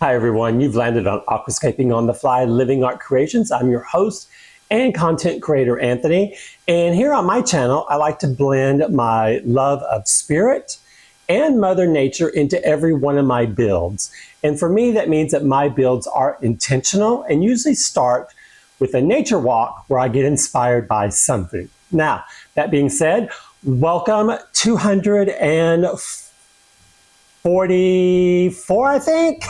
Hi everyone, you've landed on Aquascaping on the Fly Living Art Creations. I'm your host and content creator, Anthony. And here on my channel, I like to blend my love of spirit and Mother Nature into every one of my builds. And for me, that means that my builds are intentional and usually start with a nature walk where I get inspired by something. Now, that being said, welcome 244, I think,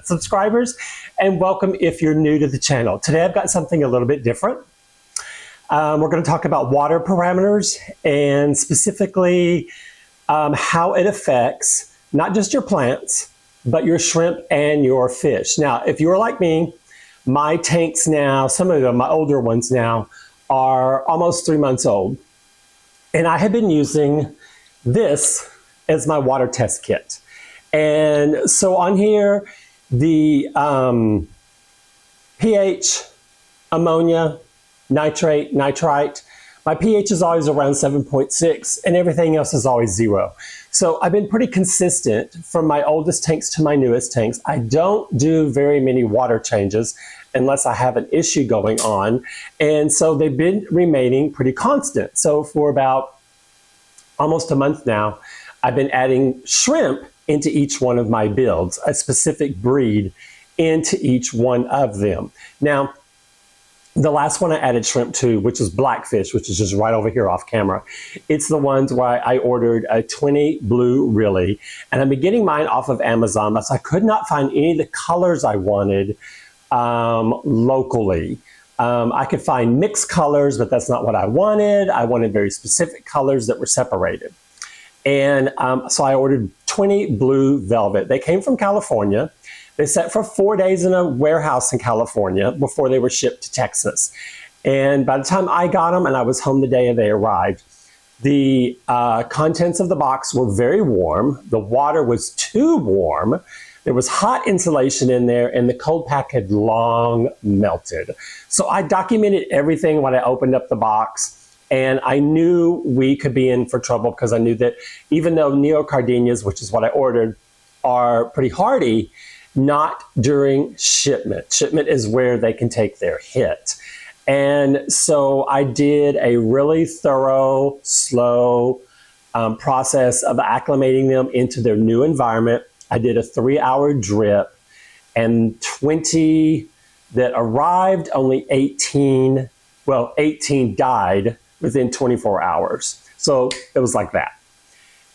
subscribers, and welcome if you're new to the channel. Today I've got something a little bit different. We're going to talk about water parameters and specifically how it affects not just your plants, but your shrimp and your fish. Now, if you're like me, my tanks now, some of them, my older ones now, are almost 3 months old. And I have been using this as my water test kit. And so on here, the pH, ammonia, nitrate, nitrite, my pH is always around 7.6 and everything else is always 0. So I've been pretty consistent from my oldest tanks to my newest tanks. I don't do very many water changes unless I have an issue going on. And so they've been remaining pretty constant. So for about almost a month now, I've been adding shrimp into each one of my builds, a specific breed into each one of them. Now, the last one I added shrimp to, which is blackfish, which is just right over here off camera. It's the ones where I ordered a 20 blue really, and I've been getting mine off of Amazon, but I could not find any of the colors I wanted locally. I could find mixed colors, but that's not what I wanted. I wanted very specific colors that were separated. And so I ordered 20 blue velvet. They came from California. They sat for 4 days in a warehouse in California before they were shipped to Texas. And by the time I got them, and I was home the day they arrived, the contents of the box were very warm. The water was too warm. There was hot insulation in there, and the cold pack had long melted. So I documented everything when I opened up the box. And I knew we could be in for trouble because I knew that even though neocardenias, which is what I ordered, are pretty hardy, not during shipment. Shipment is where they can take their hit. And so I did a really thorough, slow process of acclimating them into their new environment. I did a 3-hour drip, and 20 that arrived, only 18 died within 24 hours. So it was like that.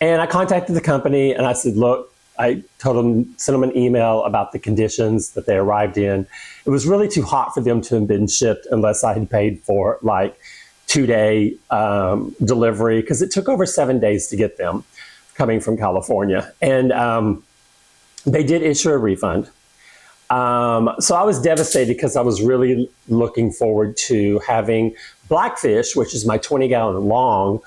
And I contacted the company and I said, look, I told them, sent them an email about the conditions that they arrived in. It was really too hot for them to have been shipped unless I had paid for like 2-day delivery, because it took over 7 days to get them coming from California. And they did issue a refund. So I was devastated because I was really looking forward to having Blackfish, which is my 20-gallon long,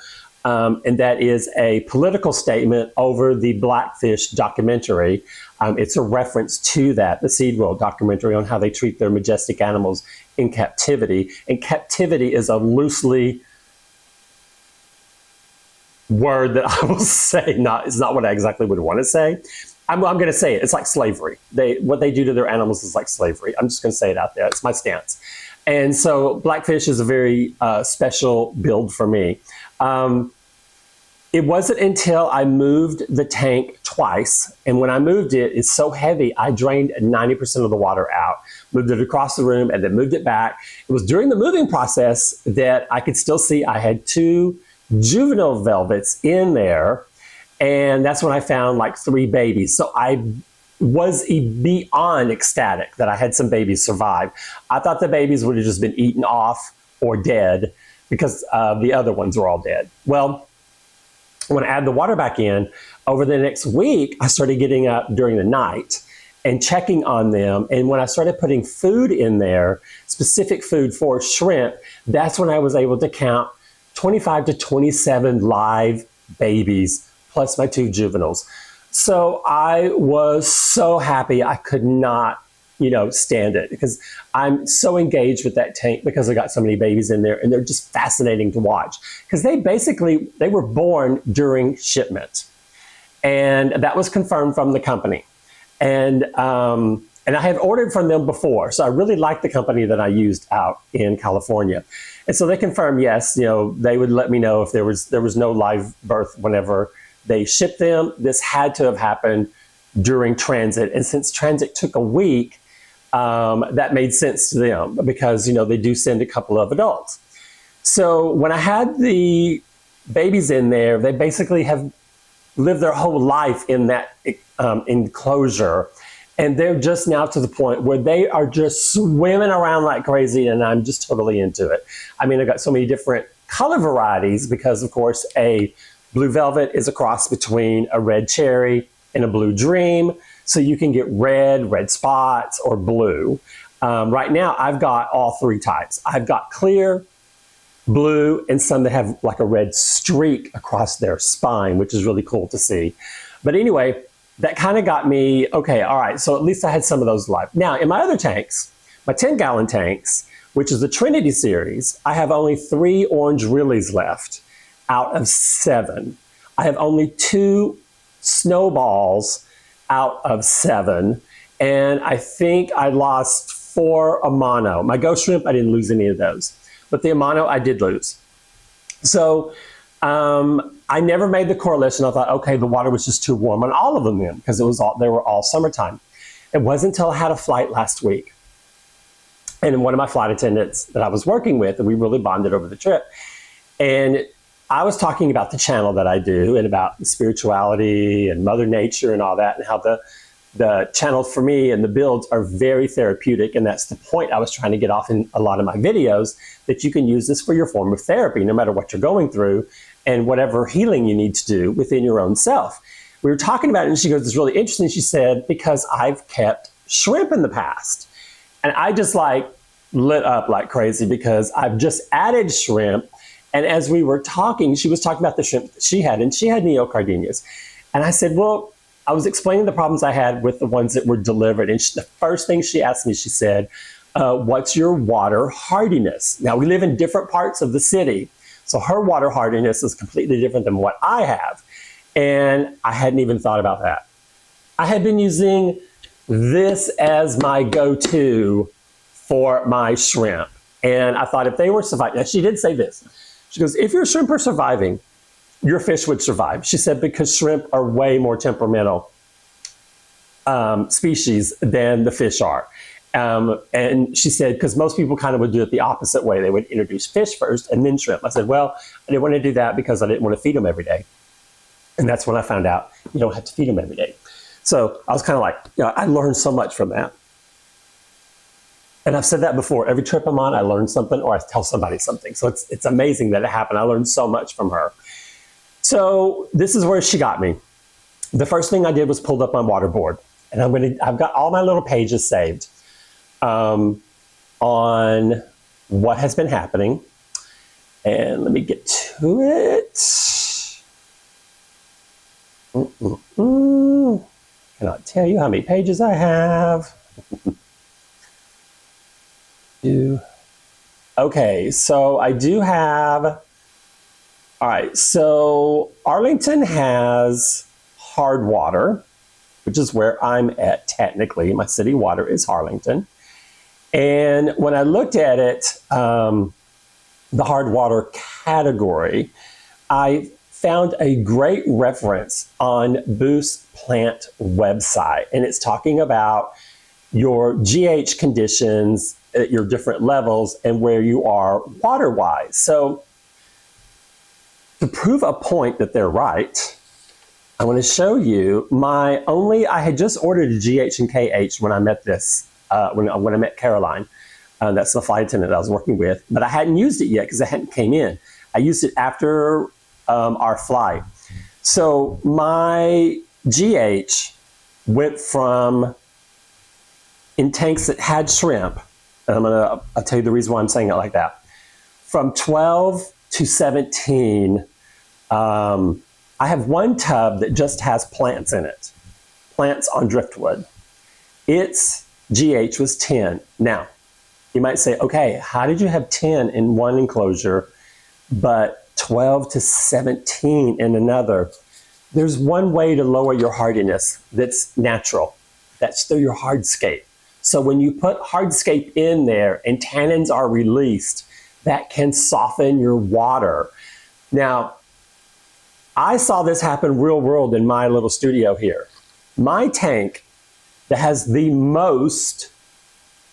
and that is a political statement over the Blackfish documentary. It's a reference to that, the Seed World documentary on how they treat their majestic animals in captivity. And captivity is a loosely word that I will say, it's not what I exactly would want to say. I'm going to say it. It's like slavery. What they do to their animals is like slavery. I'm just going to say it out there. It's my stance. And so Blackfish is a very special build for me. It wasn't until I moved the tank twice, and when I moved it, it's so heavy, I drained 90% of the water out, moved it across the room, and then moved it back. It was during the moving process that I could still see I had 2 juvenile velvets in there, and that's when I found like 3 babies. So I was beyond ecstatic that I had some babies survive. I thought the babies would have just been eaten off or dead because the other ones were all dead. Well, when I add the water back in, over the next week, I started getting up during the night and checking on them. And when I started putting food in there, specific food for shrimp, that's when I was able to count 25 to 27 live babies, plus my 2 juveniles. So I was so happy. I could not, stand it because I'm so engaged with that tank because I got so many babies in there, and they're just fascinating to watch because they were born during shipment. And that was confirmed from the company. And And I had ordered from them before, so I really liked the company that I used out in California. And so they confirmed, yes, they would let me know if there was no live birth whenever they shipped them. This had to have happened during transit. And since transit took a week, that made sense to them because, they do send a couple of adults. So when I had the babies in there, they basically have lived their whole life in that enclosure. And they're just now to the point where they are just swimming around like crazy, and I'm just totally into it. I mean, I've got so many different color varieties because, of course, a blue velvet is a cross between a red cherry and a blue dream. So you can get red spots, or blue. Right now, I've got all three types. I've got clear, blue, and some that have like a red streak across their spine, which is really cool to see. But anyway, that kind of got me, okay, all right, so at least I had some of those live. Now, in my other tanks, my 10-gallon tanks, which is the Trinity series, I have only 3 orange Reallys left out of 7. I have only 2 snowballs out of 7, and I think I lost 4 Amano. My ghost shrimp, I didn't lose any of those, but the Amano I did lose. So I never made the correlation. I thought, okay, the water was just too warm on all of them then, because they were all summertime. It wasn't until I had a flight last week, and one of my flight attendants that I was working with, and we really bonded over the trip, and I was talking about the channel that I do and about spirituality and Mother Nature and all that, and how the channel for me and the builds are very therapeutic. And that's the point I was trying to get off in a lot of my videos, that you can use this for your form of therapy, no matter what you're going through and whatever healing you need to do within your own self. We were talking about it, and she goes, it's really interesting. She said, because I've kept shrimp in the past. And I just lit up like crazy because I've just added shrimp. And as we were talking, she was talking about the shrimp that she had, and she had neocardinas. And I said, well, I was explaining the problems I had with the ones that were delivered. And the first thing she asked me, she said, what's your water hardiness? Now, we live in different parts of the city, so her water hardiness is completely different than what I have. And I hadn't even thought about that. I had been using this as my go-to for my shrimp. And I thought if they were surviving, now she did say this. She goes, if your shrimp are surviving, your fish would survive. She said, because shrimp are way more temperamental species than the fish are. And she said, because most people kind of would do it the opposite way. They would introduce fish first and then shrimp. I said, well, I didn't want to do that because I didn't want to feed them every day. And that's when I found out you don't have to feed them every day. So I was kind of like, I learned so much from that. And I've said that before. Every trip I'm on, I learn something or I tell somebody something. So it's amazing that it happened. I learned so much from her. So this is where she got me. The first thing I did was pulled up my water board. And I've got all my little pages saved on what has been happening. And let me get to it. Cannot tell you how many pages I have. Okay, so I do have, all right, so Arlington has hard water, which is where I'm at technically. My city water is Arlington. And when I looked at it, the hard water category, I found a great reference on Boost Plant website. And it's talking about your GH conditions at your different levels and where you are water-wise. So to prove a point that they're right, I want to show you I had just ordered a GH and KH when I met when I met Caroline. That's the flight attendant I was working with, but I hadn't used it yet because it hadn't came in. I used it after our flight. So my GH went from, in tanks that had shrimp, and I'll tell you the reason why I'm saying it like that, from 12 to 17, I have one tub that just has plants in it, plants on driftwood. Its GH was 10. Now, you might say, okay, how did you have 10 in one enclosure, but 12 to 17 in another? There's one way to lower your hardiness that's natural. That's through your hardscape. So when you put hardscape in there and tannins are released, that can soften your water. Now, I saw this happen real world in my little studio here. My tank that has the most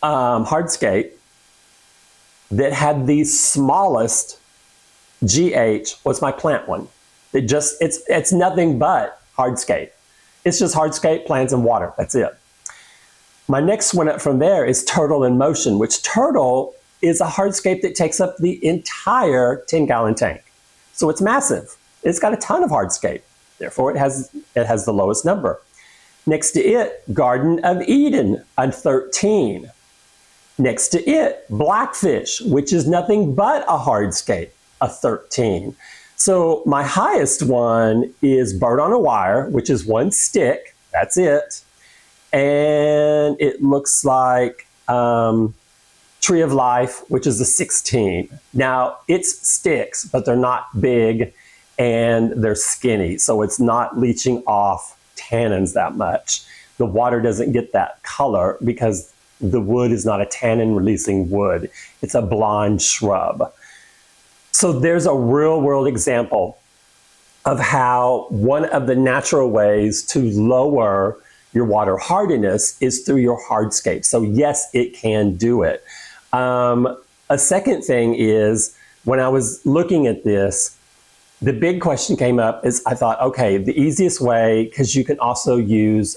hardscape, that had the smallest GH, was my plant one. It's nothing but hardscape. It's just hardscape, plants, and water. That's it. My next one up from there is Turtle in Motion, which Turtle is a hardscape that takes up the entire 10-gallon tank. So it's massive. It's got a ton of hardscape. Therefore, it has the lowest number. Next to it, Garden of Eden, a 13. Next to it, Blackfish, which is nothing but a hardscape, a 13. So my highest one is Bird on a Wire, which is one stick. That's it. And it looks like Tree of Life, which is a 16. Now, it's sticks, but they're not big and they're skinny, so it's not leaching off tannins that much. The water doesn't get that color because the wood is not a tannin-releasing wood. It's a blonde shrub. So there's a real-world example of how one of the natural ways to lower your water hardiness is through your hardscape. So yes, it can do it. A second thing is, when I was looking at this, the big question came up is I thought, okay, the easiest way, because you can also use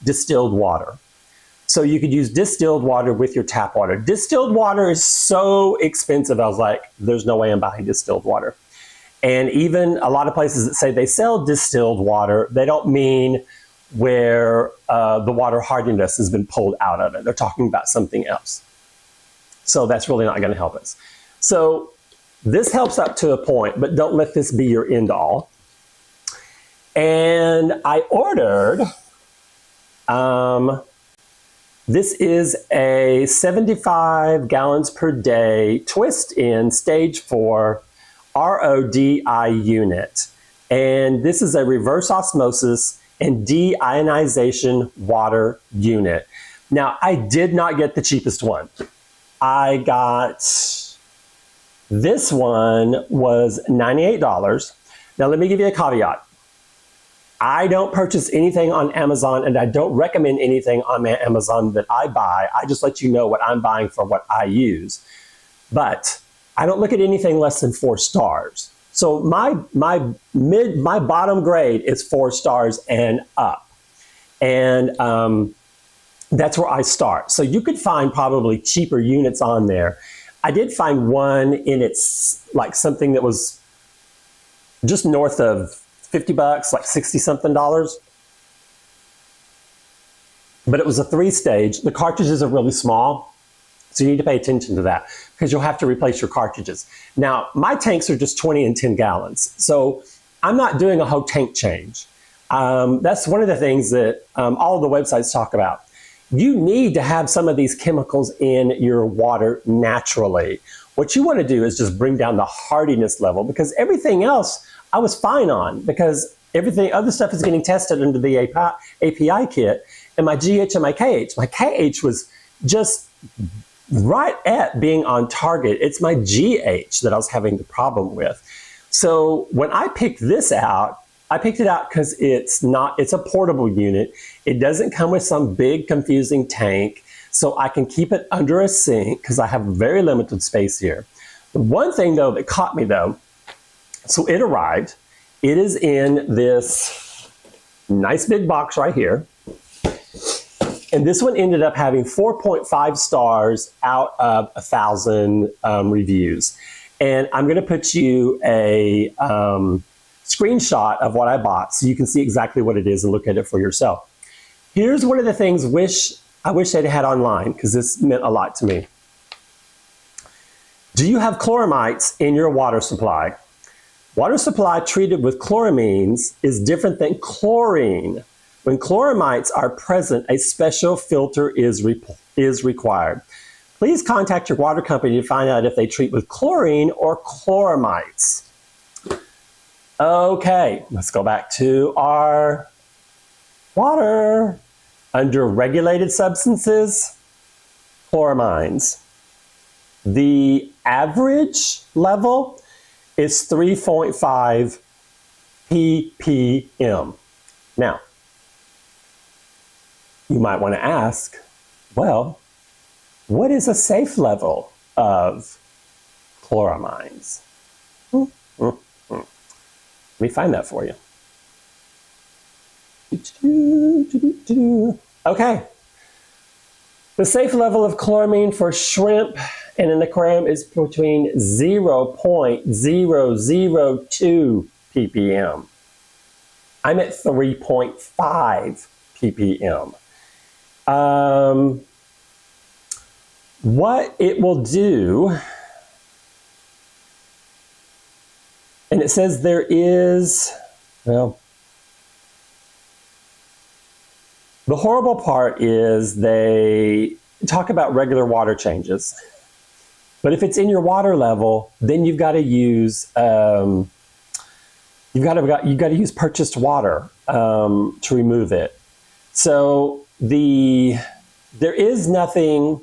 distilled water. So you could use distilled water with your tap water. Distilled water is so expensive. I was like, there's no way I'm buying distilled water. And even a lot of places that say they sell distilled water, they don't mean where the water hardiness has been pulled out of it. They're talking about something else. So that's really not going to help us. So this helps up to a point, but don't let this be your end all. And I ordered, this is a 75 gallons per day twist in stage 4 RODI unit. And this is a reverse osmosis and deionization water unit. Now, I did not get the cheapest one. I got, this one was $98. Now, let me give you a caveat. I don't purchase anything on Amazon, and I don't recommend anything on Amazon that I buy. I just let you know what I'm buying for what I use. But I don't look at anything less than 4 stars. So my bottom grade is 4 stars and up. And that's where I start. So you could find probably cheaper units on there. I did find one in its like something that was just north of 50 bucks, like 60 something dollars. But it was a 3-stage. The cartridges are really small, so you need to pay attention to that because you'll have to replace your cartridges. Now, my tanks are just 20 and 10 gallons, so I'm not doing a whole tank change. That's one of the things that all of the websites talk about. You need to have some of these chemicals in your water naturally. What you want to do is just bring down the hardiness level, because everything else I was fine on, because everything other stuff is getting tested under the API kit, and my GH and my KH was just right at being on target. It's my GH that I was having the problem with. So when I picked this out, I picked it out because it's a portable unit. It doesn't come with some big confusing tank, so I can keep it under a sink because I have very limited space here. The one thing though that caught me though, so it arrived. It is in this nice big box right here. And this one ended up having 4.5 stars out of 1,000 reviews. And I'm going to put you a screenshot of what I bought so you can see exactly what it is and look at it for yourself. Here's one of the things I wish they'd had online, because this meant a lot to me. Do you have chloramites in your water supply? Water supply treated with chloramines is different than chlorine. When chloramites are present, a special filter is required. Please contact your water company to find out if they treat with chlorine or chloramites. Okay, let's go back to our water. Under regulated substances, chloramines. The average level is 3.5 ppm. Now, you might want to ask, well, what is a safe level of chloramines? Let me find that for you. Okay. The safe level of chloramine for shrimp in an aquarium is between 0.002 ppm. I'm at 3.5 ppm. What it will do, and it says there is, well, the horrible part is they talk about regular water changes, but if it's in your water level, then you've got to use you've got to use purchased water to remove it. So there is nothing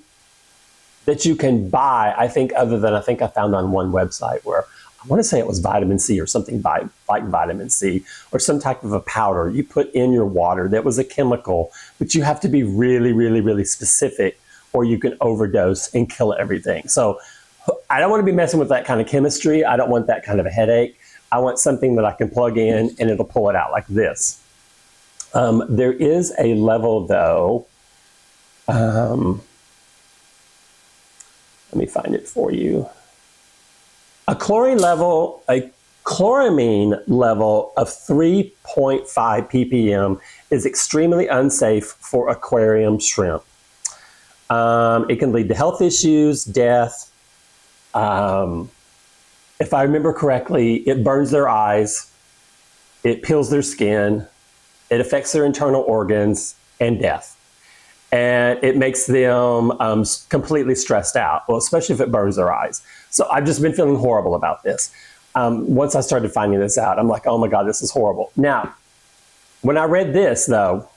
that you can buy, I think, other than I found on one website where I want to say it was vitamin C or something like vitamin C or some type of a powder you put in your water that was a chemical, but you have to be really, really, really specific or you can overdose and kill everything. So I don't want to be messing with that kind of chemistry. I don't want that kind of a headache. I want something that I can plug in and it'll pull it out like this. There is a level though. Let me find it for you. A chloramine level of 3.5 ppm is extremely unsafe for aquarium shrimp. It can lead to health issues, death. If I remember correctly, it burns their eyes, it peels their skin, it affects their internal organs, and death. And it makes them completely stressed out, well, especially if it burns their eyes. So I've just been feeling horrible about this. Once I started finding this out, I'm like, oh my God, this is horrible. Now, when I read this, though,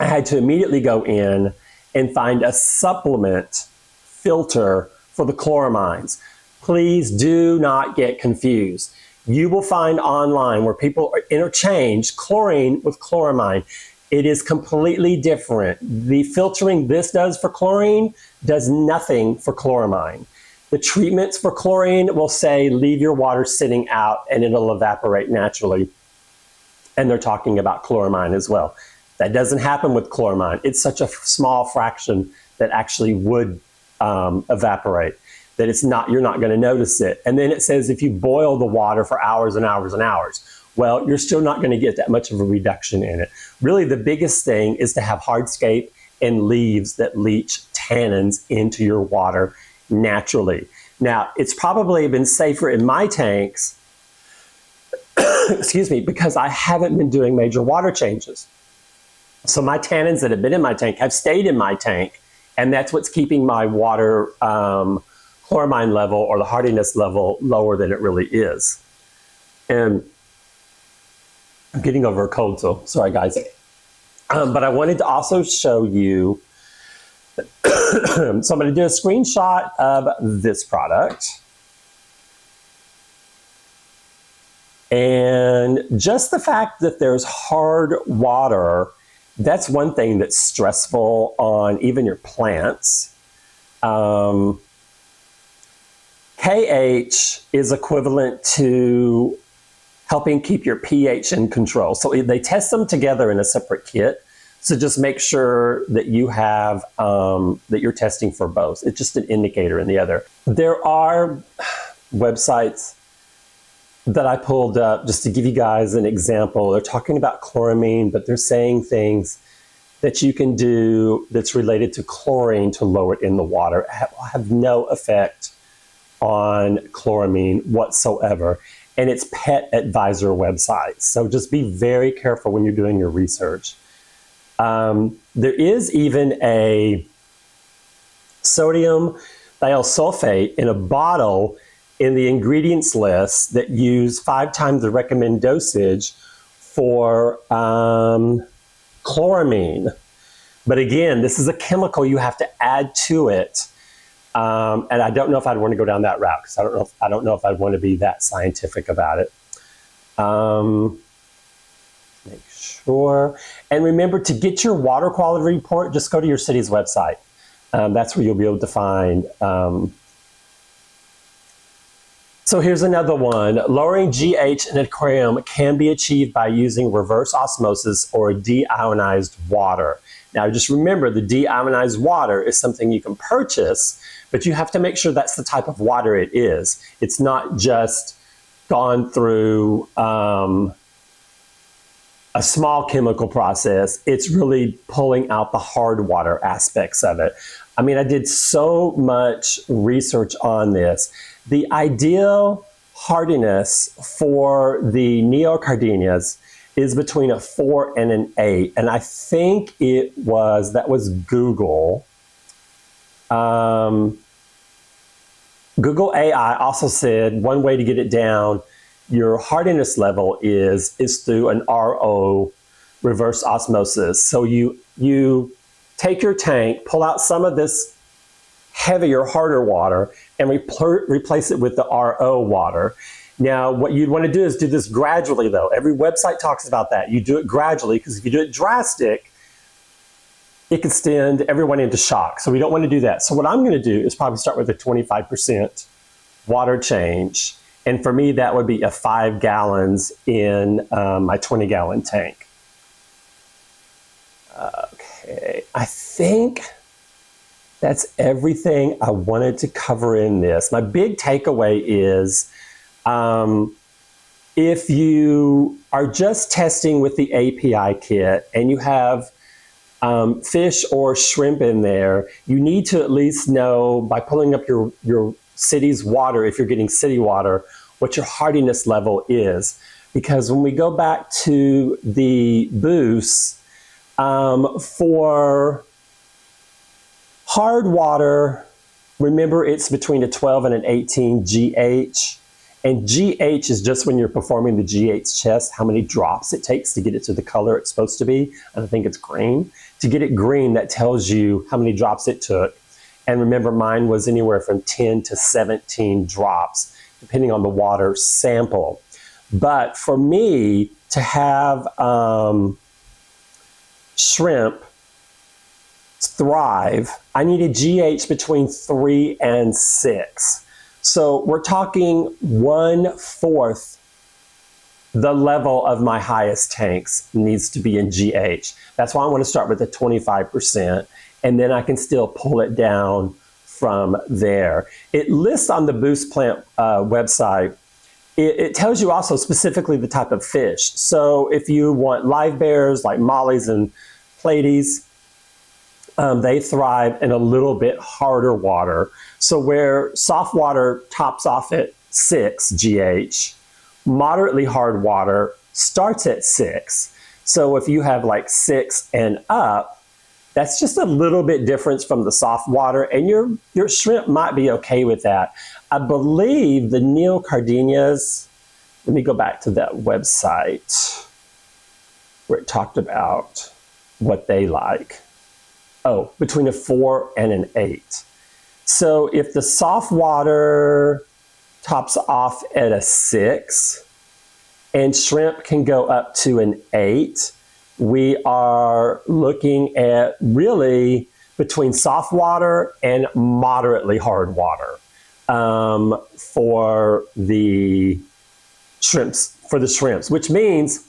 I had to immediately go in and find a supplement filter for the chloramines. Please do not get confused. You will find online where people interchange chlorine with chloramine. It is completely different. The filtering this does for chlorine does nothing for chloramine. The treatments for chlorine will say leave your water sitting out and it'll evaporate naturally. And they're talking about chloramine as well. That doesn't happen with chloramine. It's such a small fraction that actually would evaporate that you're not going to notice it. And then it says if you boil the water for hours and hours and hours, well, you're still not going to get that much of a reduction in it. Really, the biggest thing is to have hardscape and leaves that leach tannins into your water naturally. Now, it's probably been safer in my tanks, excuse me, because I haven't been doing major water changes. So my tannins that have been in my tank have stayed in my tank, and that's what's keeping my water chloramine level or the hardiness level lower than it really is. And I'm getting over a cold, so sorry guys. But I wanted to also show you, so I'm going to do a screenshot of this product. And just the fact that there's hard water, that's one thing that's stressful on even your plants. KH is equivalent to helping keep your pH in control. So they test them together in a separate kit. So just make sure that you have, that you're testing for both. It's just an indicator in the other. There are websites that I pulled up just to give you guys an example. They're talking about chloramine, but they're saying things that you can do that's related to chlorine to lower it in the water. Have no effect on chloramine whatsoever. And it's pet advisor websites. So just be very careful when you're doing your research. There is even a sodium thiosulfate in a bottle in the ingredients list that use 5 times the recommended dosage for chloramine. But again, this is a chemical you have to add to it. And I don't know if I'd want to go down that route because I don't know if I'd want to be that scientific about it. Make sure. And remember, to get your water quality report, just go to your city's website. That's where you'll be able to find. So here's another one. Lowering GH in an aquarium can be achieved by using reverse osmosis or deionized water. Now just remember, the deionized water is something you can purchase, but you have to make sure that's the type of water it is. It's not just gone through a small chemical process. It's really pulling out the hard water aspects of it. I mean, I did so much research on this. The ideal hardiness for the neocardenias is between a 4 and an 8. And I think that was Google. Google AI also said one way to get it down, your hardiness level is through an RO, reverse osmosis. So you take your tank, pull out some of this heavier, harder water, and replace it with the RO water. Now, what you'd want to do is do this gradually, though. Every website talks about that. You do it gradually, because if you do it drastic, it can send everyone into shock. So we don't want to do that. So what I'm going to do is probably start with a 25% water change. And for me, that would be a 5 gallons in my 20-gallon tank. Okay, I think that's everything I wanted to cover in this. My big takeaway is if you are just testing with the API kit and you have fish or shrimp in there, you need to at least know by pulling up your city's water, if you're getting city water, what your hardiness level is. Because when we go back to the boosts, for hard water, remember it's between a 12 and an 18 GH. And GH is just when you're performing the GH test, how many drops it takes to get it to the color it's supposed to be. And I think it's green. To get it green, that tells you how many drops it took. And remember, mine was anywhere from 10 to 17 drops, depending on the water sample. But for me to have shrimp thrive, I need a GH between 3 and 6. So we're talking 1/4 the level of my highest tanks needs to be in GH. That's why I want to start with the 25%, and then I can still pull it down from there. It lists on the Boost Plant website, it tells you also specifically the type of fish. So if you want live bears like mollies and platies, they thrive in a little bit harder water. So where soft water tops off at 6 GH, moderately hard water starts at 6. So if you have like 6 and up, that's just a little bit different from the soft water, and your shrimp might be okay with that. I believe the neocardenias, let me go back to that website where it talked about what they like. Oh, between a 4 and an 8. So if the soft water tops off at a 6 and shrimp can go up to an 8, we are looking at really between soft water and moderately hard water for the shrimps, which means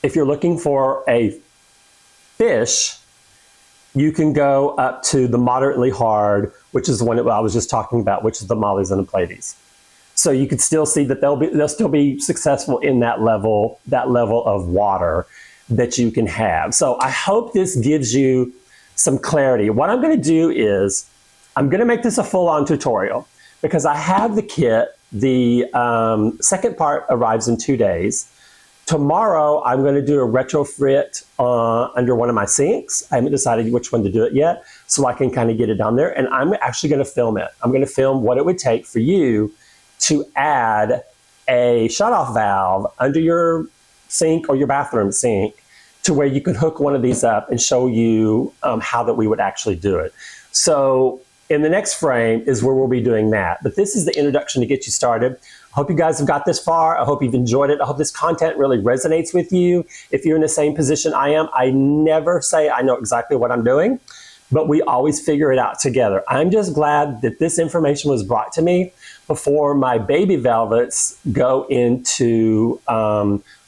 if you're looking for a fish, you can go up to the moderately hard, which is the one that I was just talking about, which is the mollies and the platies. So you can still see that they'll still be successful in that level of water that you can have. So I hope this gives you some clarity. What I'm going to do is I'm going to make this a full-on tutorial because I have the kit. The second part arrives in 2 days. Tomorrow, I'm going to do a retrofit under one of my sinks. I haven't decided which one to do it yet, so I can kind of get it on there. And I'm actually going to film it. I'm going to film what it would take for you to add a shutoff valve under your sink or your bathroom sink to where you could hook one of these up and show you how that we would actually do it. So in the next frame is where we'll be doing that. But this is the introduction to get you started. I hope you guys have got this far. I hope you've enjoyed it. I hope this content really resonates with you. If you're in the same position I am, I never say I know exactly what I'm doing, but we always figure it out together. I'm just glad that this information was brought to me before my baby velvets go into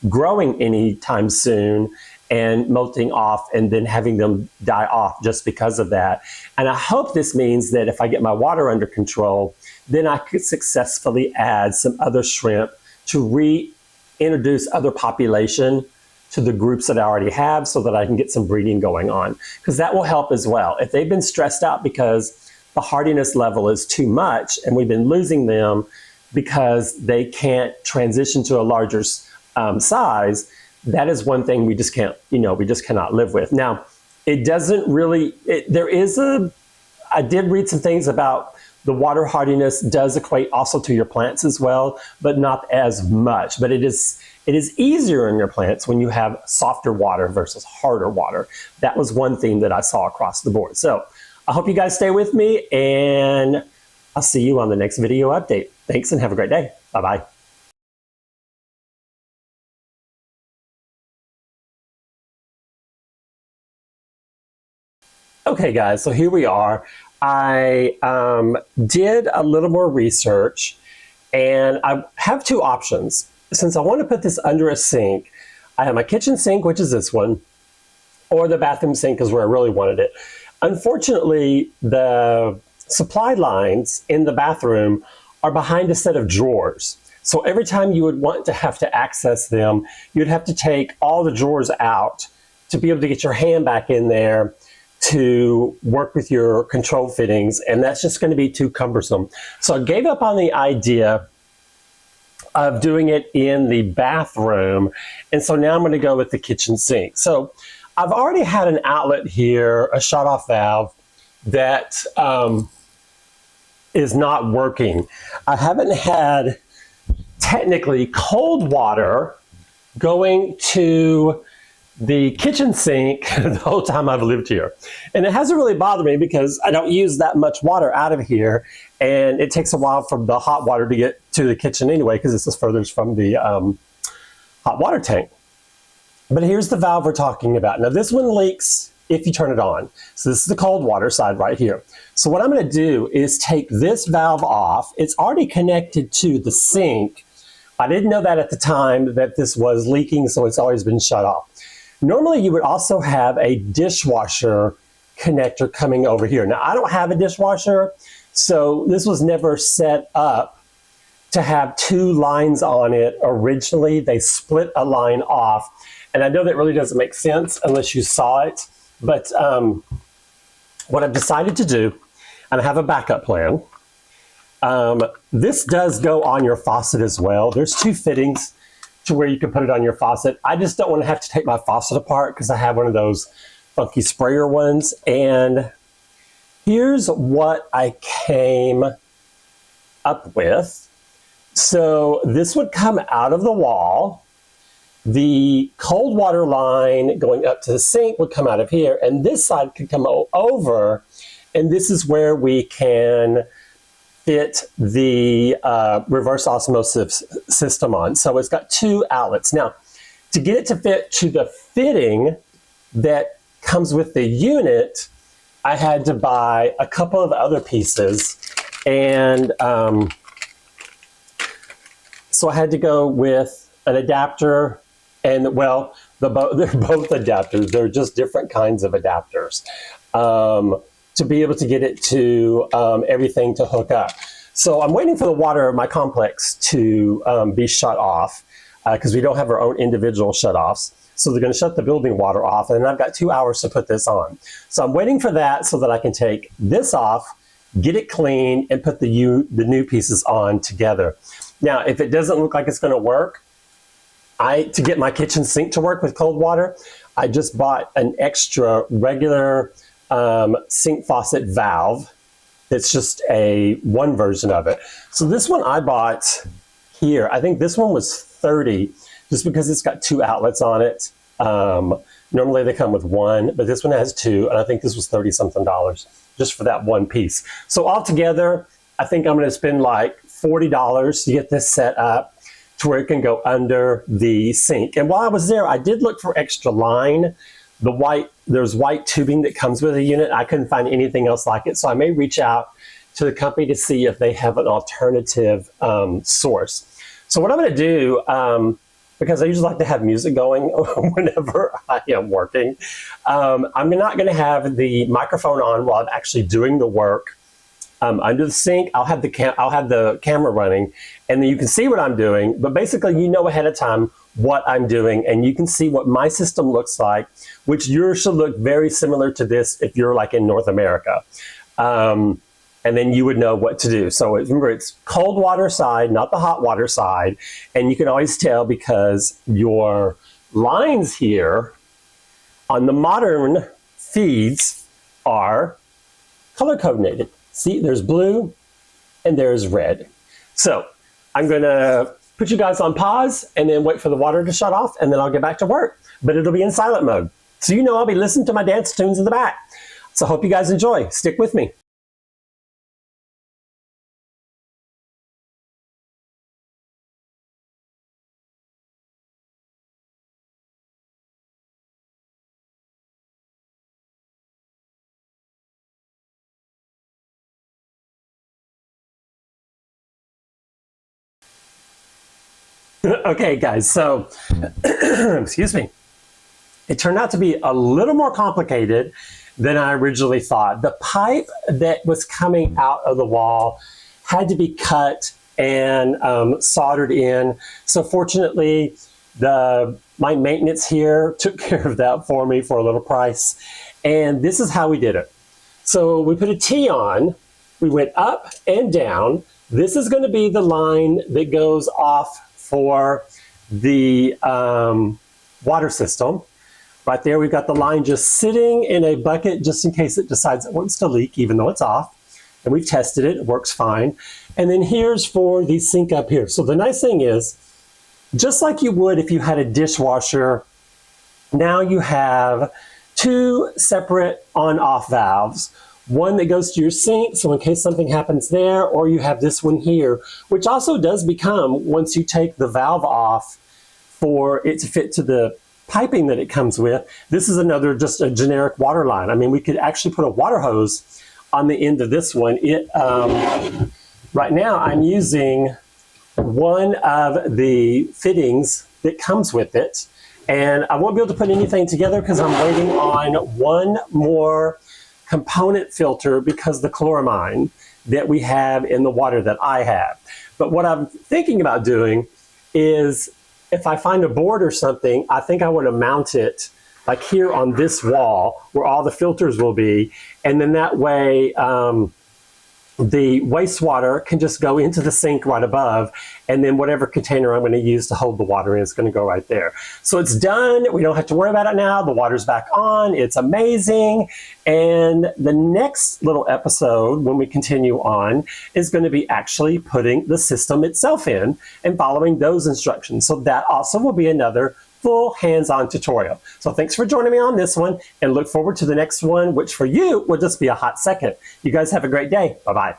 growing anytime soon and molting off and then having them die off just because of that. And I hope this means that if I get my water under control, then I could successfully add some other shrimp to reintroduce other population to the groups that I already have so that I can get some breeding going on, because that will help as well. If they've been stressed out because the hardiness level is too much and we've been losing them because they can't transition to a larger size, that is one thing we just can't, we just cannot live with. Now, it doesn't really, I did read some things about the water hardiness does equate also to your plants as well, but not as much. But it is easier in your plants when you have softer water versus harder water. That was one theme that I saw across the board. So I hope you guys stay with me, and I'll see you on the next video update. Thanks and have a great day. Bye-bye. Okay guys, so here we are. I did a little more research, and I have two options. Since I want to put this under a sink, I have my kitchen sink, which is this one, or the bathroom sink is where I really wanted it. Unfortunately, the supply lines in the bathroom are behind a set of drawers. So every time you would want to have to access them, you'd have to take all the drawers out to be able to get your hand back in there to work with your control fittings, and that's just going to be too cumbersome. So I gave up on the idea of doing it in the bathroom, and so now I'm going to go with the kitchen sink. So I've already had an outlet here, a shut-off valve, that is not working. I haven't had technically cold water going to the kitchen sink the whole time I've lived here. And it hasn't really bothered me because I don't use that much water out of here, and it takes a while for the hot water to get to the kitchen anyway, because this is further from the hot water tank. But here's the valve we're talking about. Now this one leaks if you turn it on. So this is the cold water side right here. So what I'm going to do is take this valve off. It's already connected to the sink. I didn't know that at the time that this was leaking, so it's always been shut off. Normally you would also have a dishwasher connector coming over here. Now I don't have a dishwasher, so this was never set up to have two lines on it originally. They split a line off, and I know that really doesn't make sense unless you saw it, but what I've decided to do, and I have a backup plan, this does go on your faucet as well. There's two fittings to where you can put it on your faucet. I just don't want to have to take my faucet apart because I have one of those funky sprayer ones. And here's what I came up with. So this would come out of the wall. The cold water line going up to the sink would come out of here, and this side could come over, and this is where we can fit the reverse osmosis system on. So it's got two outlets. Now, to get it to fit to the fitting that comes with the unit, I had to buy a couple of other pieces, and so I had to go with an adapter, and well, they're both adapters. They're just different kinds of adapters. To be able to get it to everything to hook up. So I'm waiting for the water of my complex to be shut off because we don't have our own individual shut-offs. So they're going to shut the building water off, and I've got 2 hours to put this on. So I'm waiting for that so that I can take this off, get it clean, and put the new pieces on together. Now, if it doesn't look like it's going to work, to get my kitchen sink to work with cold water, I just bought an extra regular sink faucet valve. It's just one version of it. So this one I bought here. I think this one was $30, just because it's got two outlets on it. Normally they come with one, but this one has two, and I think this was $30-something just for that one piece. So altogether, I think I'm going to spend like $40 to get this set up to where it can go under the sink. And while I was there, I did look for extra line. There's white tubing that comes with the unit. I couldn't find anything else like it, so I may reach out to the company to see if they have an alternative source. So what I'm going to do, because I usually like to have music going whenever I am working, I'm not going to have the microphone on while I'm actually doing the work. Under the sink, I'll have the camera running, and then you can see what I'm doing. But basically, you know ahead of time what I'm doing, and you can see what my system looks like, which yours should look very similar to this if you're like in North America. And then you would know what to do. So remember, it's cold water side, not the hot water side. And you can always tell because your lines here on the modern feeds are color coordinated. See, there's blue and there's red. So I'm gonna put you guys on pause and then wait for the water to shut off, and then I'll get back to work. But it'll be in silent mode. So you know I'll be listening to my dance tunes in the back. So I hope you guys enjoy. Stick with me. Okay, guys, so, excuse me. It turned out to be a little more complicated than I originally thought. The pipe that was coming out of the wall had to be cut and soldered in. So fortunately, my maintenance here took care of that for me for a little price. And this is how we did it. So we put a T on, we went up and down. This is going to be the line that goes off for the water system. Right there, we've got the line just sitting in a bucket just in case it decides it wants to leak, even though it's off. And we've tested it, it works fine. And then here's for the sink up here. So the nice thing is, just like you would if you had a dishwasher, now you have two separate on-off valves. One that goes to your sink, so in case something happens there, or you have this one here, which also does become, once you take the valve off for it to fit to the piping that it comes with, this is another, just a generic water line. I mean, we could actually put a water hose on the end of this one. Right now, I'm using one of the fittings that comes with it, and I won't be able to put anything together because I'm waiting on one more component filter because the chloramine that we have in the water that I have. But what I'm thinking about doing is, if I find a board or something, I think I want to mount it like here on this wall where all the filters will be, and then that way the wastewater can just go into the sink right above, and then whatever container I'm going to use to hold the water in is going to go right there. So it's done. We don't have to worry about it now. The water's back on. It's amazing. And the next little episode, when we continue on, is going to be actually putting the system itself in and following those instructions. So that also will be another full hands-on tutorial. So thanks for joining me on this one, and look forward to the next one, which for you will just be a hot second. You guys have a great day. Bye-bye.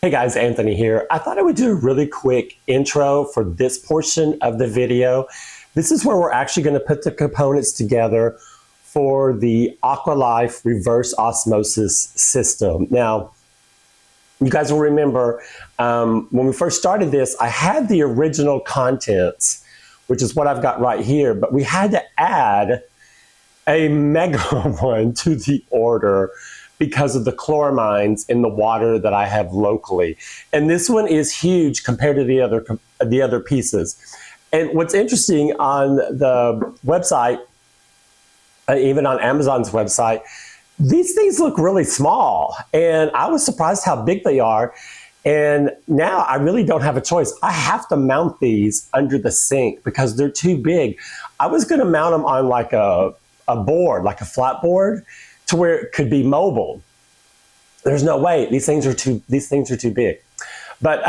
Hey guys, Anthony here. I thought I would do a really quick intro for this portion of the video. This is where we're actually going to put the components together for the Aqualife reverse osmosis system. Now, you guys will remember when we first started this, I had the original contents, which is what I've got right here, but we had to add a mega one to the order because of the chloramines in the water that I have locally. And this one is huge compared to the other pieces. And what's interesting on the website, even on Amazon's website, these things look really small. And I was surprised how big they are. And now I really don't have a choice. I have to mount these under the sink because they're too big. I was going to mount them on like a board, like a flat board, to where it could be mobile. There's no way. These things are too big. But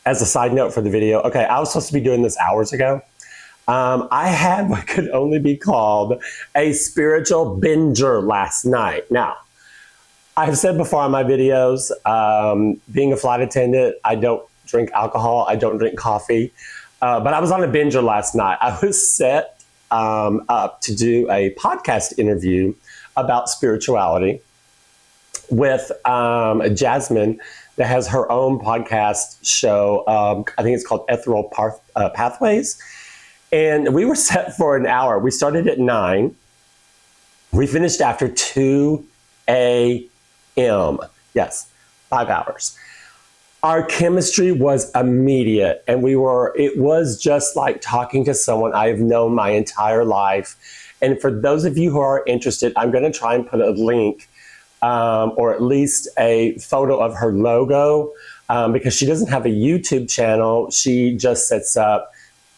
as a side note for the video, okay, I was supposed to be doing this hours ago. I had what could only be called a spiritual binger last night. Now, I've said before on my videos, being a flight attendant, I don't drink alcohol, I don't drink coffee, but I was on a binger last night. I was set up to do a podcast interview about spirituality with Jasmine that has her own podcast show. I think it's called Ethereal Pathways. And we were set for an hour. We started at 9. We finished after 2 a.m. Yes, 5 hours. Our chemistry was immediate, and it was just like talking to someone I've known my entire life. And for those of you who are interested, I'm going to try and put a link or at least a photo of her logo because she doesn't have a YouTube channel. She just sets up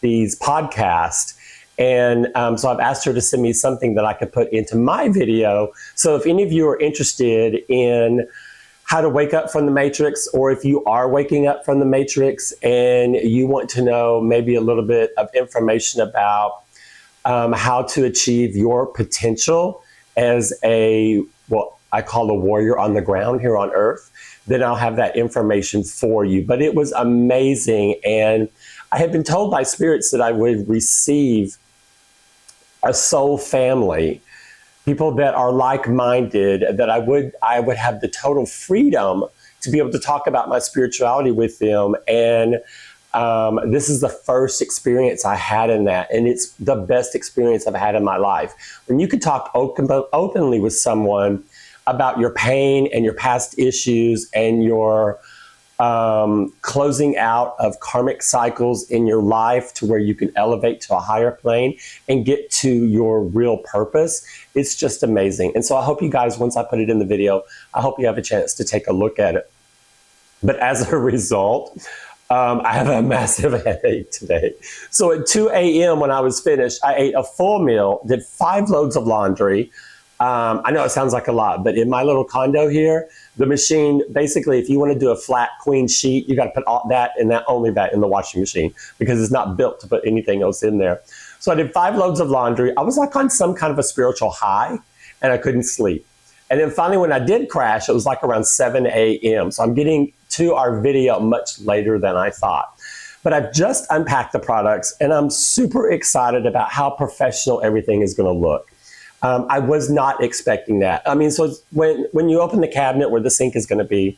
these podcasts. And so I've asked her to send me something that I could put into my video. So if any of you are interested in how to wake up from the matrix, or if you are waking up from the matrix and you want to know maybe a little bit of information about how to achieve your potential as what I call a warrior on the ground here on earth, then I'll have that information for you. But it was amazing. And I had been told by spirits that I would receive a soul family, people that are like-minded, that I would have the total freedom to be able to talk about my spirituality with them. And this is the first experience I had in that. And it's the best experience I've had in my life. When you can talk openly with someone about your pain and your past issues and your closing out of karmic cycles in your life to where you can elevate to a higher plane and get to your real purpose. It's just amazing. And so I hope you guys, once I put it in the video, I hope you have a chance to take a look at it. But as a result, I have a massive headache today. So at 2 a.m. when I was finished, I ate a full meal, did 5 loads of laundry. I know it sounds like a lot, but in my little condo here, the machine, basically, if you want to do a flat queen sheet, you got to put all that and only that in the washing machine because it's not built to put anything else in there. So I did 5 loads of laundry. I was like on some kind of a spiritual high and I couldn't sleep. And then finally, when I did crash, it was like around 7 a.m. So I'm getting to our video much later than I thought. But I've just unpacked the products and I'm super excited about how professional everything is going to look. I was not expecting that. I mean, so when you open the cabinet where the sink is going to be,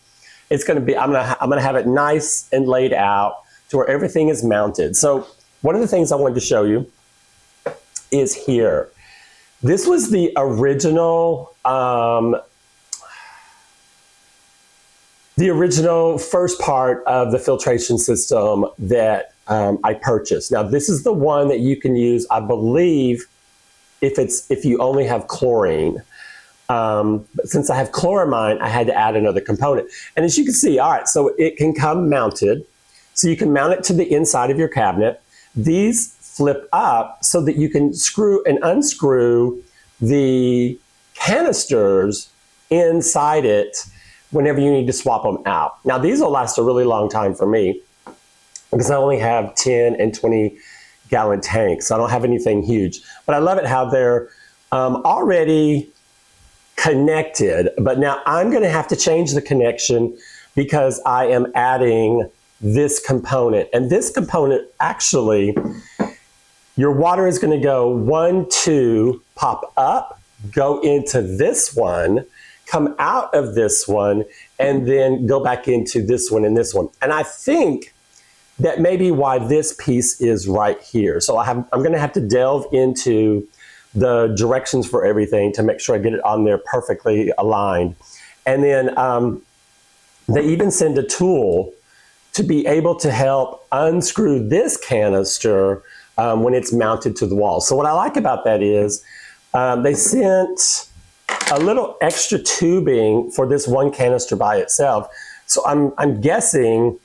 it's going to be, I'm going to have it nice and laid out to where everything is mounted. So one of the things I wanted to show you is here. This was the original first part of the filtration system that I purchased. Now, this is the one that you can use, I believe, if you only have chlorine. But since I have chloramine, I had to add another component. And as you can see, all right, so it can come mounted. So you can mount it to the inside of your cabinet. These flip up so that you can screw and unscrew the canisters inside it whenever you need to swap them out. Now, these will last a really long time for me because I only have 10 and 20 gallon tanks. So I don't have anything huge, but I love it how they're already connected, but now I'm going to have to change the connection because I am adding this component. And this component, actually, your water is going to go 1, 2, pop up, go into this one, come out of this one, and then go back into this one and this one. And I think that may be why this piece is right here. So I'm going to have to delve into the directions for everything to make sure I get it on there perfectly aligned. And then they even send a tool to be able to help unscrew this canister when it's mounted to the wall. So what I like about that is they sent a little extra tubing for this one canister by itself So I'm guessing,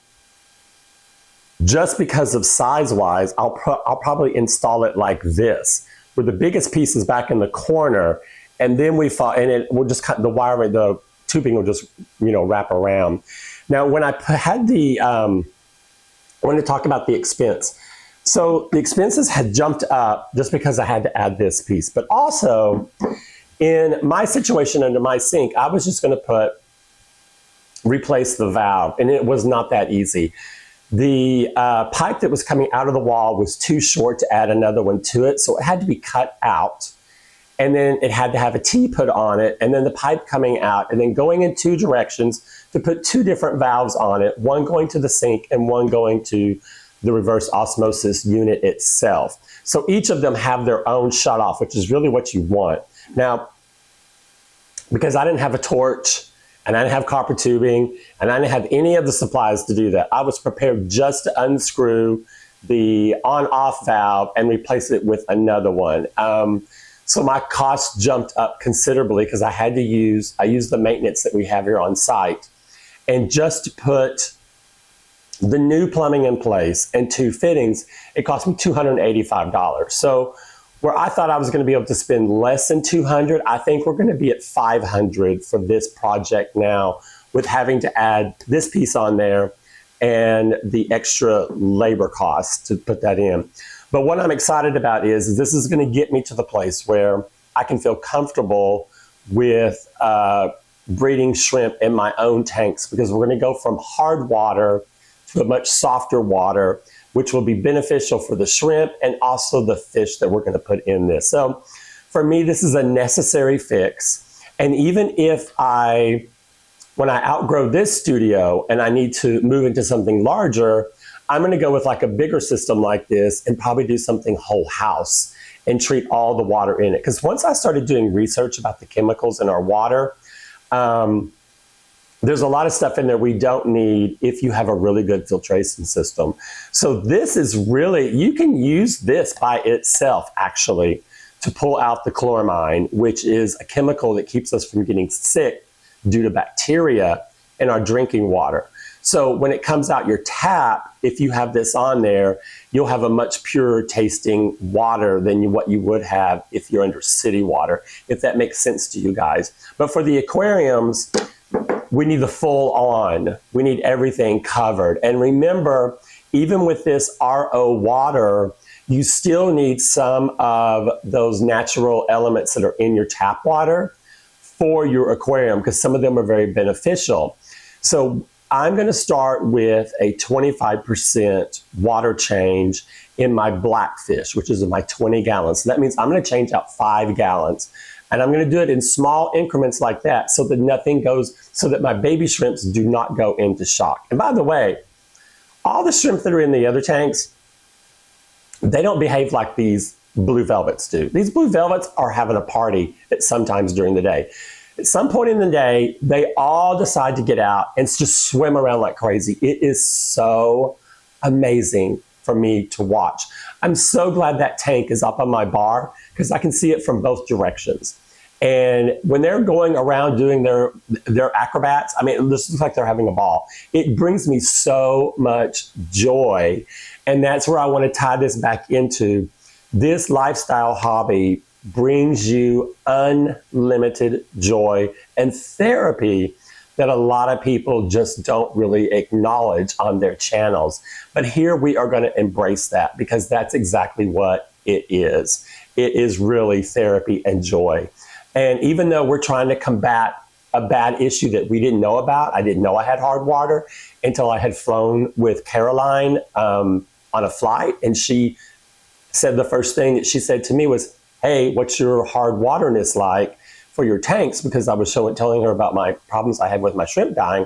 just because of size-wise, I'll probably install it like this, where the biggest piece is back in the corner, and then we'll just cut the wire, the tubing will just, wrap around. Now, when I had I want to talk about the expense. So the expenses had jumped up just because I had to add this piece, but also in my situation under my sink, I was just going to replace the valve, and it was not that easy. The pipe that was coming out of the wall was too short to add another one to it, so it had to be cut out. And then it had to have a T put on it, and then the pipe coming out, and then going in two directions to put two different valves on it, one going to the sink and one going to the reverse osmosis unit itself. So each of them have their own shutoff, which is really what you want. Now, because I didn't have a torch, and I didn't have copper tubing, and I didn't have any of the supplies to do that, I was prepared just to unscrew the on-off valve and replace it with another one. So my costs jumped up considerably because I used the maintenance that we have here on site. And just to put the new plumbing in place and two fittings, it cost me $285. So where I thought I was going to be able to spend less than $200, I think we're going to be at $500 for this project now, with having to add this piece on there and the extra labor costs to put that in. But what I'm excited about is this is going to get me to the place where I can feel comfortable with breeding shrimp in my own tanks, because we're going to go from hard water to a much softer water, which will be beneficial for the shrimp and also the fish that we're going to put in this. So for me, this is a necessary fix. And even if when I outgrow this studio and I need to move into something larger, I'm going to go with like a bigger system like this and probably do something whole house and treat all the water in it. Because once I started doing research about the chemicals in our water, there's a lot of stuff in there we don't need if you have a really good filtration system. So this is really, you can use this by itself actually to pull out the chloramine, which is a chemical that keeps us from getting sick due to bacteria in our drinking water. So when it comes out your tap, if you have this on there, you'll have a much purer tasting water than what you would have if you're under city water, if that makes sense to you guys. But for the aquariums, we need the full on. We need everything covered. And remember, even with this RO water, you still need some of those natural elements that are in your tap water for your aquarium, because some of them are very beneficial. So I'm going to start with a 25% water change in my blackfish, which is in my 20 gallons. So that means I'm going to change out 5 gallons. And I'm going to do it in small increments like that, so that nothing goes, so that my baby shrimps do not go into shock. And by the way, all the shrimp that are in the other tanks, they don't behave like these blue velvets do. These blue velvets are having a party at sometimes during the day. At some point in the day, they all decide to get out and just swim around like crazy. It is so amazing for me to watch. I'm so glad that tank is up on my bar, because I can see it from both directions. And when they're going around doing their acrobats, I mean, this looks like they're having a ball. It brings me so much joy. And that's where I want to tie this back into. This lifestyle hobby brings you unlimited joy and therapy that a lot of people just don't really acknowledge on their channels. But here we are going to embrace that, because that's exactly what it is. It is really therapy and joy. And even though we're trying to combat a bad issue that we didn't know about, I didn't know I had hard water until I had flown with Caroline on a flight. And she said the first thing that she said to me was, "Hey, what's your hard waterness like for your tanks?" Because I was telling her about my problems I had with my shrimp dying.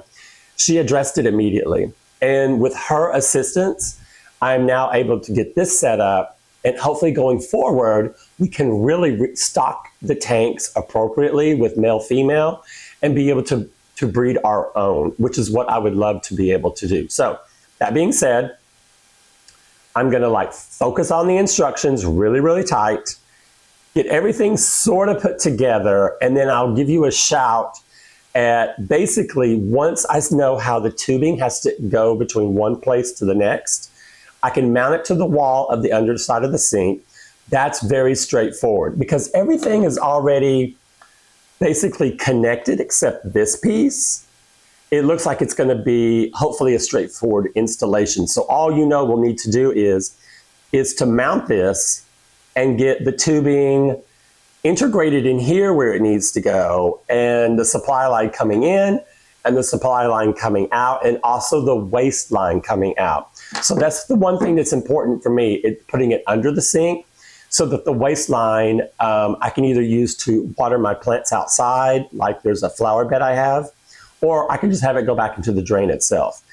She addressed it immediately. And with her assistance, I'm now able to get this set up. And hopefully going forward, we can really stock the tanks appropriately with male, female, and be able to breed our own, which is what I would love to be able to do. So that being said, I'm going to focus on the instructions really, really tight, get everything sort of put together, and then I'll give you a shout at basically once I know how the tubing has to go between one place to the next, I can mount it to the wall of the underside of the sink. That's very straightforward because everything is already basically connected except this piece. It looks like it's going to be hopefully a straightforward installation. So all you know we'll need to do is to mount this and get the tubing integrated in here where it needs to go, and the supply line coming in and the supply line coming out, and also the waste line coming out. So that's the one thing that's important for me, putting it under the sink so that the waste line I can either use to water my plants outside, like there's a flower bed I have, or I can just have it go back into the drain itself.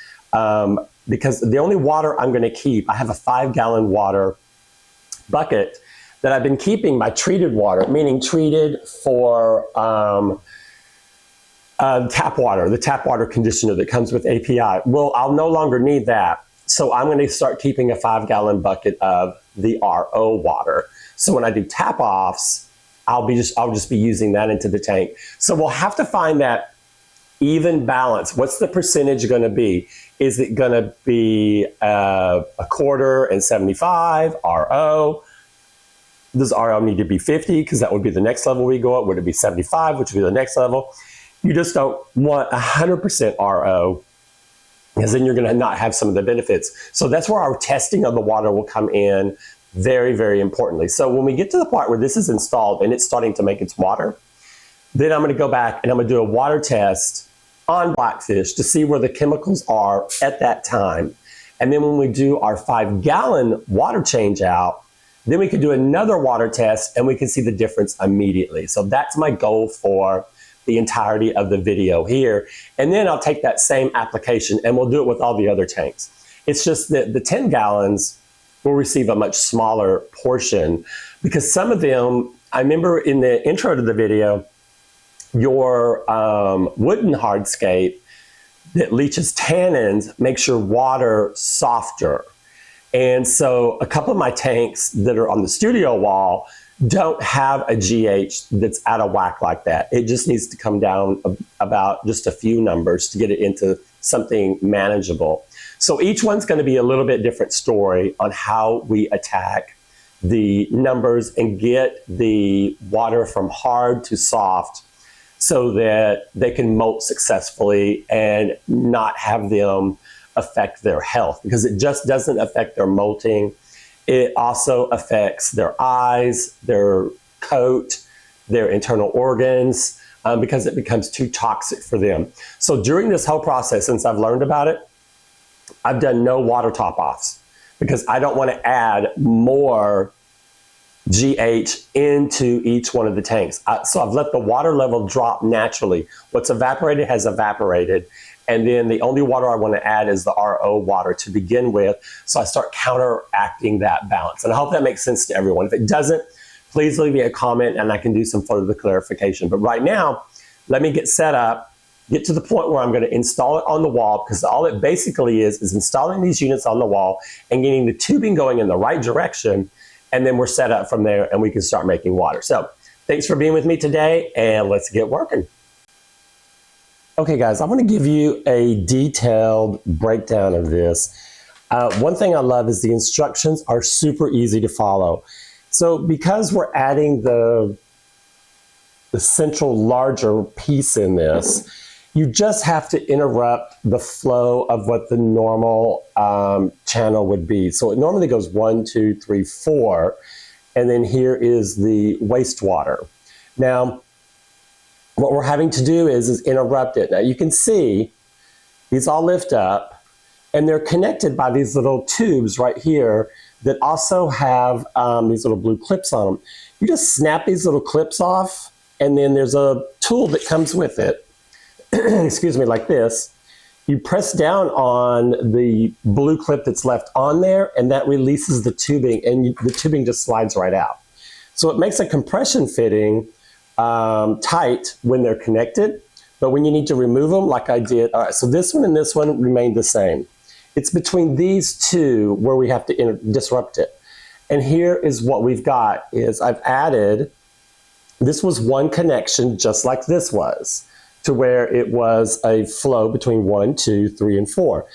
Because the only water I'm going to keep, I have a 5-gallon water bucket that I've been keeping my treated water, meaning treated for tap water, the tap water conditioner that comes with API. Well, I'll no longer need that. So I'm going to start keeping a 5-gallon bucket of the RO water. So when I do tap offs, I'll just be using that into the tank. So we'll have to find that even balance. What's the percentage going to be? Is it going to be a quarter and 75 RO? Does RO need to be 50? Because that would be the next level we go up. Would it be 75, which would be the next level? You just don't want 100% RO, because then you're going to not have some of the benefits. So that's where our testing of the water will come in very, very importantly. So when we get to the part where this is installed and it's starting to make its water, then I'm going to go back and I'm going to do a water test on Blackfish to see where the chemicals are at that time. And then when we do our 5-gallon water change out, then we can do another water test and we can see the difference immediately. So that's my goal for the entirety of the video here. And then I'll take that same application and we'll do it with all the other tanks. It's just that the 10 gallons will receive a much smaller portion because some of them, I remember in the intro to the video, your wooden hardscape that leaches tannins makes your water softer. And so a couple of my tanks that are on the studio wall don't have a GH that's out of whack like that. It just needs to come down about just a few numbers to get it into something manageable. So each one's going to be a little bit different story on how we attack the numbers and get the water from hard to soft so that they can molt successfully and not have them affect their health, because it just doesn't affect their molting. It also affects their eyes, their coat, their internal organs, because it becomes too toxic for them. So during this whole process, since I've learned about it, I've done no water top offs because I don't want to add more GH into each one of the tanks. So I've let the water level drop naturally. What's evaporated has evaporated. And then the only water I want to add is the RO water to begin with. So I start counteracting that balance. And I hope that makes sense to everyone. If it doesn't, please leave me a comment and I can do some further clarification. But right now, let me get set up, get to the point where I'm going to install it on the wall, because all it basically is installing these units on the wall and getting the tubing going in the right direction. And then we're set up from there and we can start making water. So thanks for being with me today, and let's get working. Okay guys, I want to give you a detailed breakdown of this. One thing I love is the instructions are super easy to follow. So because we're adding the central larger piece in this, you just have to interrupt the flow of what the normal channel would be. So it normally goes 1, 2, 3, 4, and then here is the wastewater. Now, what we're having to do is interrupt it. Now you can see these all lift up and they're connected by these little tubes right here that also have these little blue clips on them. You just snap these little clips off, and then there's a tool that comes with it, excuse me, like this. You press down on the blue clip that's left on there, and that releases the tubing, and the tubing just slides right out. So it makes a compression fitting tight when they're connected, but when you need to remove them, like I did, all right, so this one and this one remain the same. It's between these two where we have to disrupt it. And here is what we've got is I've added, this was one connection just like this was. to where it was a flow between 1, 2, 3, and 4.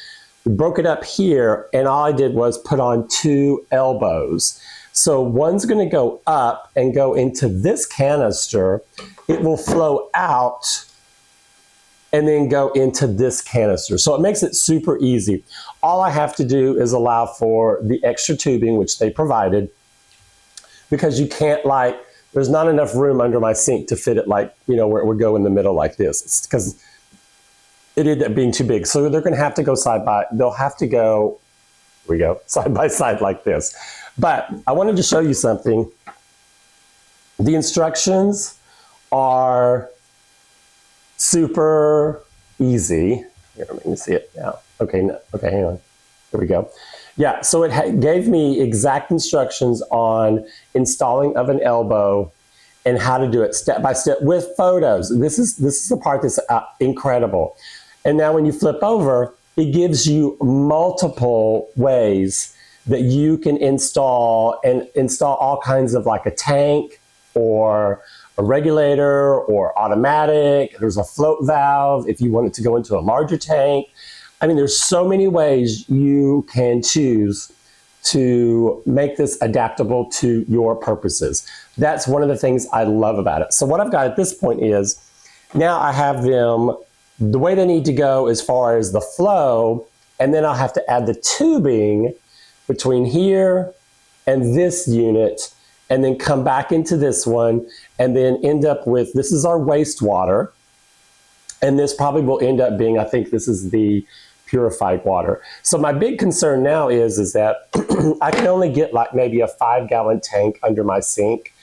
We broke it up here, and all I did was put on 2 elbows. So one's going to go up and go into this canister. It will flow out and then go into this canister. So it makes it super easy. All I have to do is allow for the extra tubing, which they provided, because you can't, like, there's not enough room under my sink to fit it, like, you know, where it would go in the middle like this. It's because it ended up being too big. So they're going to have to go they'll have to go, here we go, side by side like this. But I wanted to show you something. The instructions are super easy. Here, let me see it now. Okay, no, okay, hang on. Here we go. Yeah, so it gave me exact instructions on installing of an elbow and how to do it step by step with photos. This is the part that's incredible. And now when you flip over, it gives you multiple ways that you can install all kinds of, like, a tank or a regulator or automatic. There's a float valve if you want it to go into a larger tank. I mean, there's so many ways you can choose to make this adaptable to your purposes. That's one of the things I love about it. So what I've got at this point is, now I have them the way they need to go as far as the flow, and then I'll have to add the tubing between here and this unit, and then come back into this one, and then end up with, this is our wastewater, and this probably will end up being, I think this is the purified water. So my big concern now is that I can only get, like, maybe a 5-gallon tank under my sink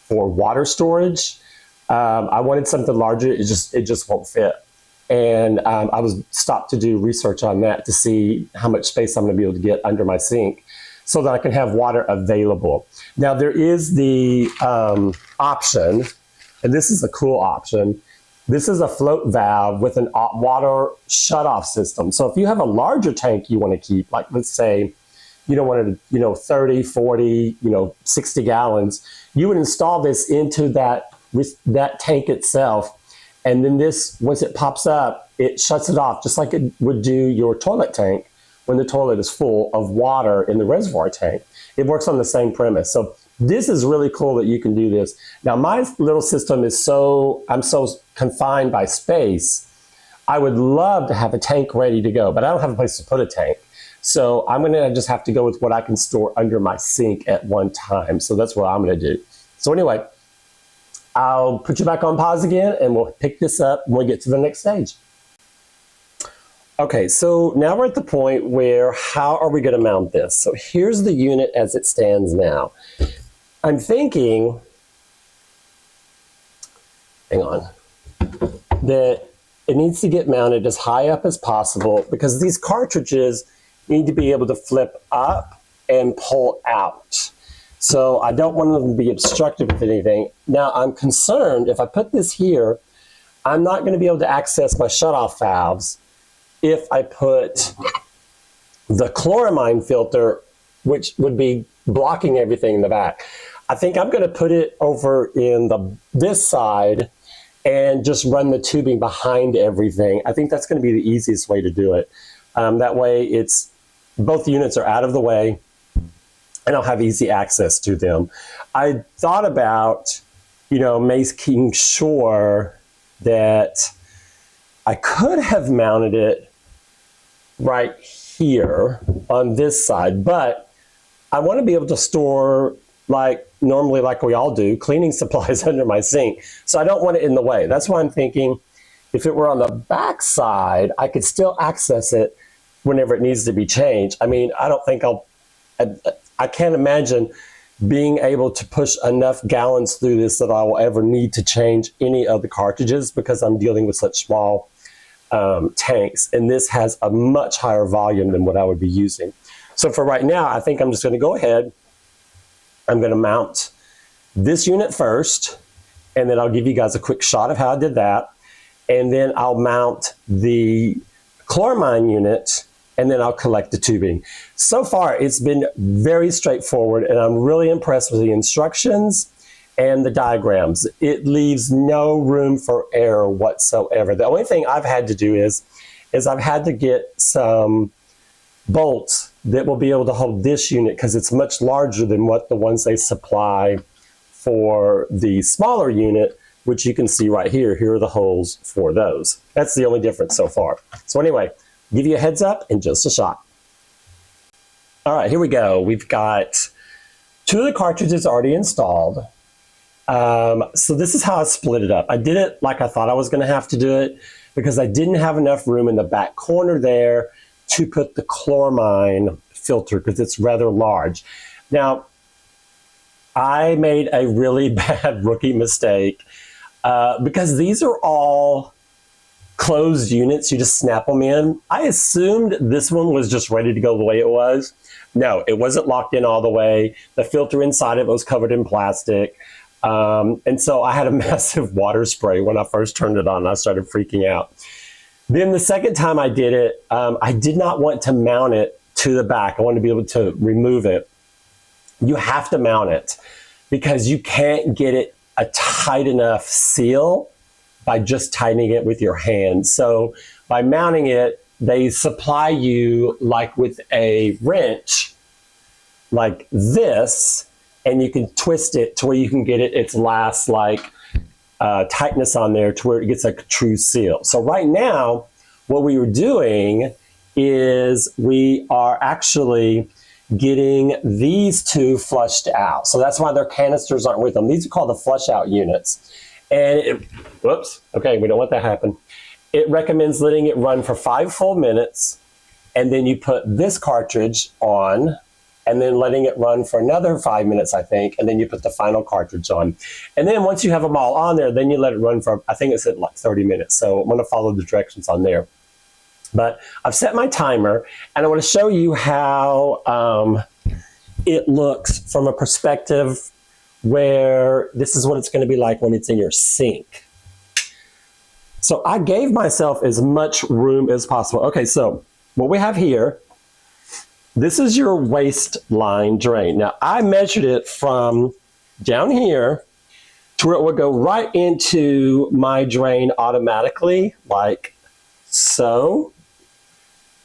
for water storage. I wanted something larger. It just won't fit. And I was stopped to do research on that to see how much space I'm going to be able to get under my sink so that I can have water available. Now there is the option, and this is a cool option. This is a float valve with an water shutoff system. So if you have a larger tank you want to keep, like, let's say you don't want to, 30, 40, 60 gallons, you would install this into that tank itself. And then this, once it pops up, it shuts it off, just like it would do your toilet tank when the toilet is full of water in the reservoir tank. It works on the same premise. So this is really cool that you can do this. Now my little system is I'm so confined by space. I would love to have a tank ready to go, but I don't have a place to put a tank. So I'm gonna just have to go with what I can store under my sink at one time. So that's what I'm gonna do. So anyway, I'll put you back on pause again, and we'll pick this up when we get to the next stage. Okay, so now we're at the point where, how are we going to mount this? So here's the unit as it stands now. I'm thinking, hang on, that it needs to get mounted as high up as possible, because these cartridges need to be able to flip up and pull out. So I don't want them to be obstructive with anything. Now I'm concerned if I put this here, I'm not going to be able to access my shutoff valves if I put the chloramine filter, which would be blocking everything in the back. I think I'm going to put it over in this side and just run the tubing behind everything. I think that's going to be the easiest way to do it. That way both units are out of the way, and I'll have easy access to them. I thought about, making sure that I could have mounted it right here on this side, but I want to be able to store, normally like we all do, cleaning supplies under my sink. So I don't want it in the way. That's why I'm thinking if it were on the back side, I could still access it whenever it needs to be changed. I mean, I can't imagine being able to push enough gallons through this that I will ever need to change any of the cartridges, because I'm dealing with such small tanks, and this has a much higher volume than what I would be using. So for right now, I think I'm just going to go ahead. I'm going to mount this unit first, and then I'll give you guys a quick shot of how I did that, and then I'll mount the chloramine unit, and then I'll collect the tubing. So far, it's been very straightforward, and I'm really impressed with the instructions and the diagrams. It leaves no room for error whatsoever. The only thing I've had to do is I've had to get some bolts that will be able to hold this unit because it's much larger than what the ones they supply for the smaller unit, which you can see right here. Here are the holes for those. That's the only difference so far. So anyway, give you a heads up in just a shot. All right, here we go. We've got 2 of the cartridges already installed. So this is how I split it up. I did it like I thought I was going to have to do it because I didn't have enough room in the back corner there to put the chloramine filter because it's rather large. Now, I made a really bad rookie mistake because these are all closed units. You just snap them in. I assumed this one was just ready to go the way it was. No, it wasn't locked in all the way. The filter inside of it was covered in plastic. And so I had a massive water spray when I first turned it on. I started freaking out. Then the second time I did it, I did not want to mount it to the back. I wanted to be able to remove it. You have to mount it because you can't get it a tight enough seal by just tightening it with your hand. So by mounting it, they supply you like with a wrench like this, and you can twist it to where you can get it its last tightness on there to where it gets a true seal. So right now, what we were doing is we are actually getting these 2 flushed out. So that's why their canisters aren't with them. These are called the flush out units. And whoops, okay, we don't want that to happen. It recommends letting it run for 5 full minutes, and then you put this cartridge on, and then letting it run for another 5 minutes, I think, and then you put the final cartridge on. And then once you have them all on there, then you let it run for, I think it's at like 30 minutes. So I'm gonna follow the directions on there. But I've set my timer, and I wanna show you how it looks from a perspective where this is what it's gonna be like when it's in your sink. So I gave myself as much room as possible. Okay, so what we have here, this is your waistline drain. Now, I measured it from down here to where it would go right into my drain automatically, like so.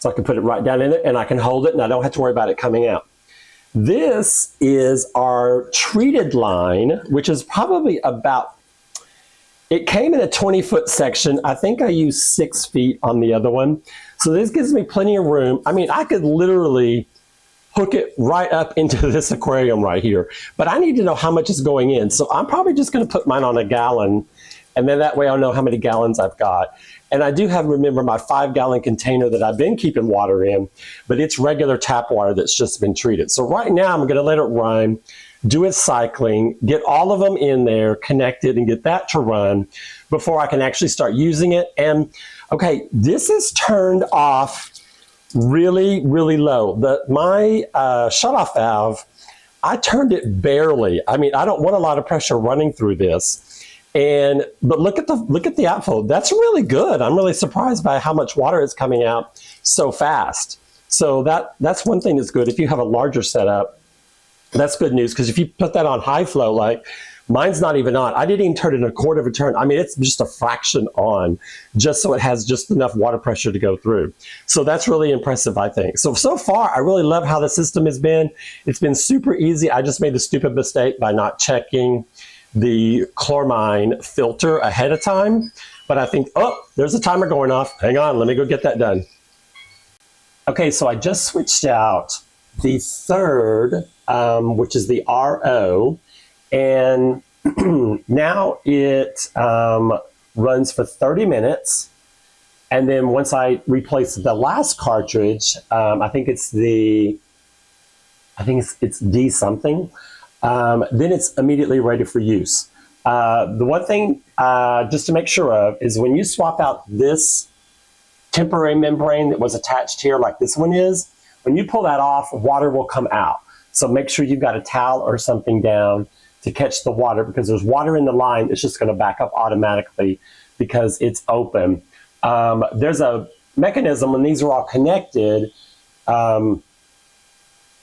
So I can put it right down in it, and I can hold it, and I don't have to worry about it coming out. This is our treated line, which is probably about, it came in a 20-foot section. I think I used 6 feet on the other one. So this gives me plenty of room. I mean, I could literally hook it right up into this aquarium right here, but I need to know how much is going in. So I'm probably just gonna put mine on a gallon, and then that way I'll know how many gallons I've got. And I do have, remember, my 5-gallon container that I've been keeping water in, but it's regular tap water that's just been treated. So right now I'm gonna let it run, do its cycling, get all of them in there, connected, and get that to run before I can actually start using it. And okay, this is turned off really, really low. My shutoff valve, I turned it barely. I mean, I don't want a lot of pressure running through this. But look at the outflow. That's really good. I'm really surprised by how much water is coming out so fast. So that's one thing that's good. If you have a larger setup, that's good news, because if you put that on high flow, like mine's not even on. I didn't even turn it a quarter of a turn. I mean, it's just a fraction on, just so it has just enough water pressure to go through. So that's really impressive, I think. So far, I really love how the system has been. It's been super easy. I just made the stupid mistake by not checking the chloramine filter ahead of time. But I think, oh, there's a timer going off. Hang on, let me go get that done. Okay, so I just switched out the third, which is the RO, and now it runs for 30 minutes. And then once I replace the last cartridge, I think it's D something, then it's immediately ready for use. The one thing just to make sure of is when you swap out this temporary membrane that was attached here like this one is, when you pull that off, water will come out. So make sure you've got a towel or something down to catch the water, because there's water in the line. It's just going to back up automatically because it's open. There's a mechanism when these are all connected, then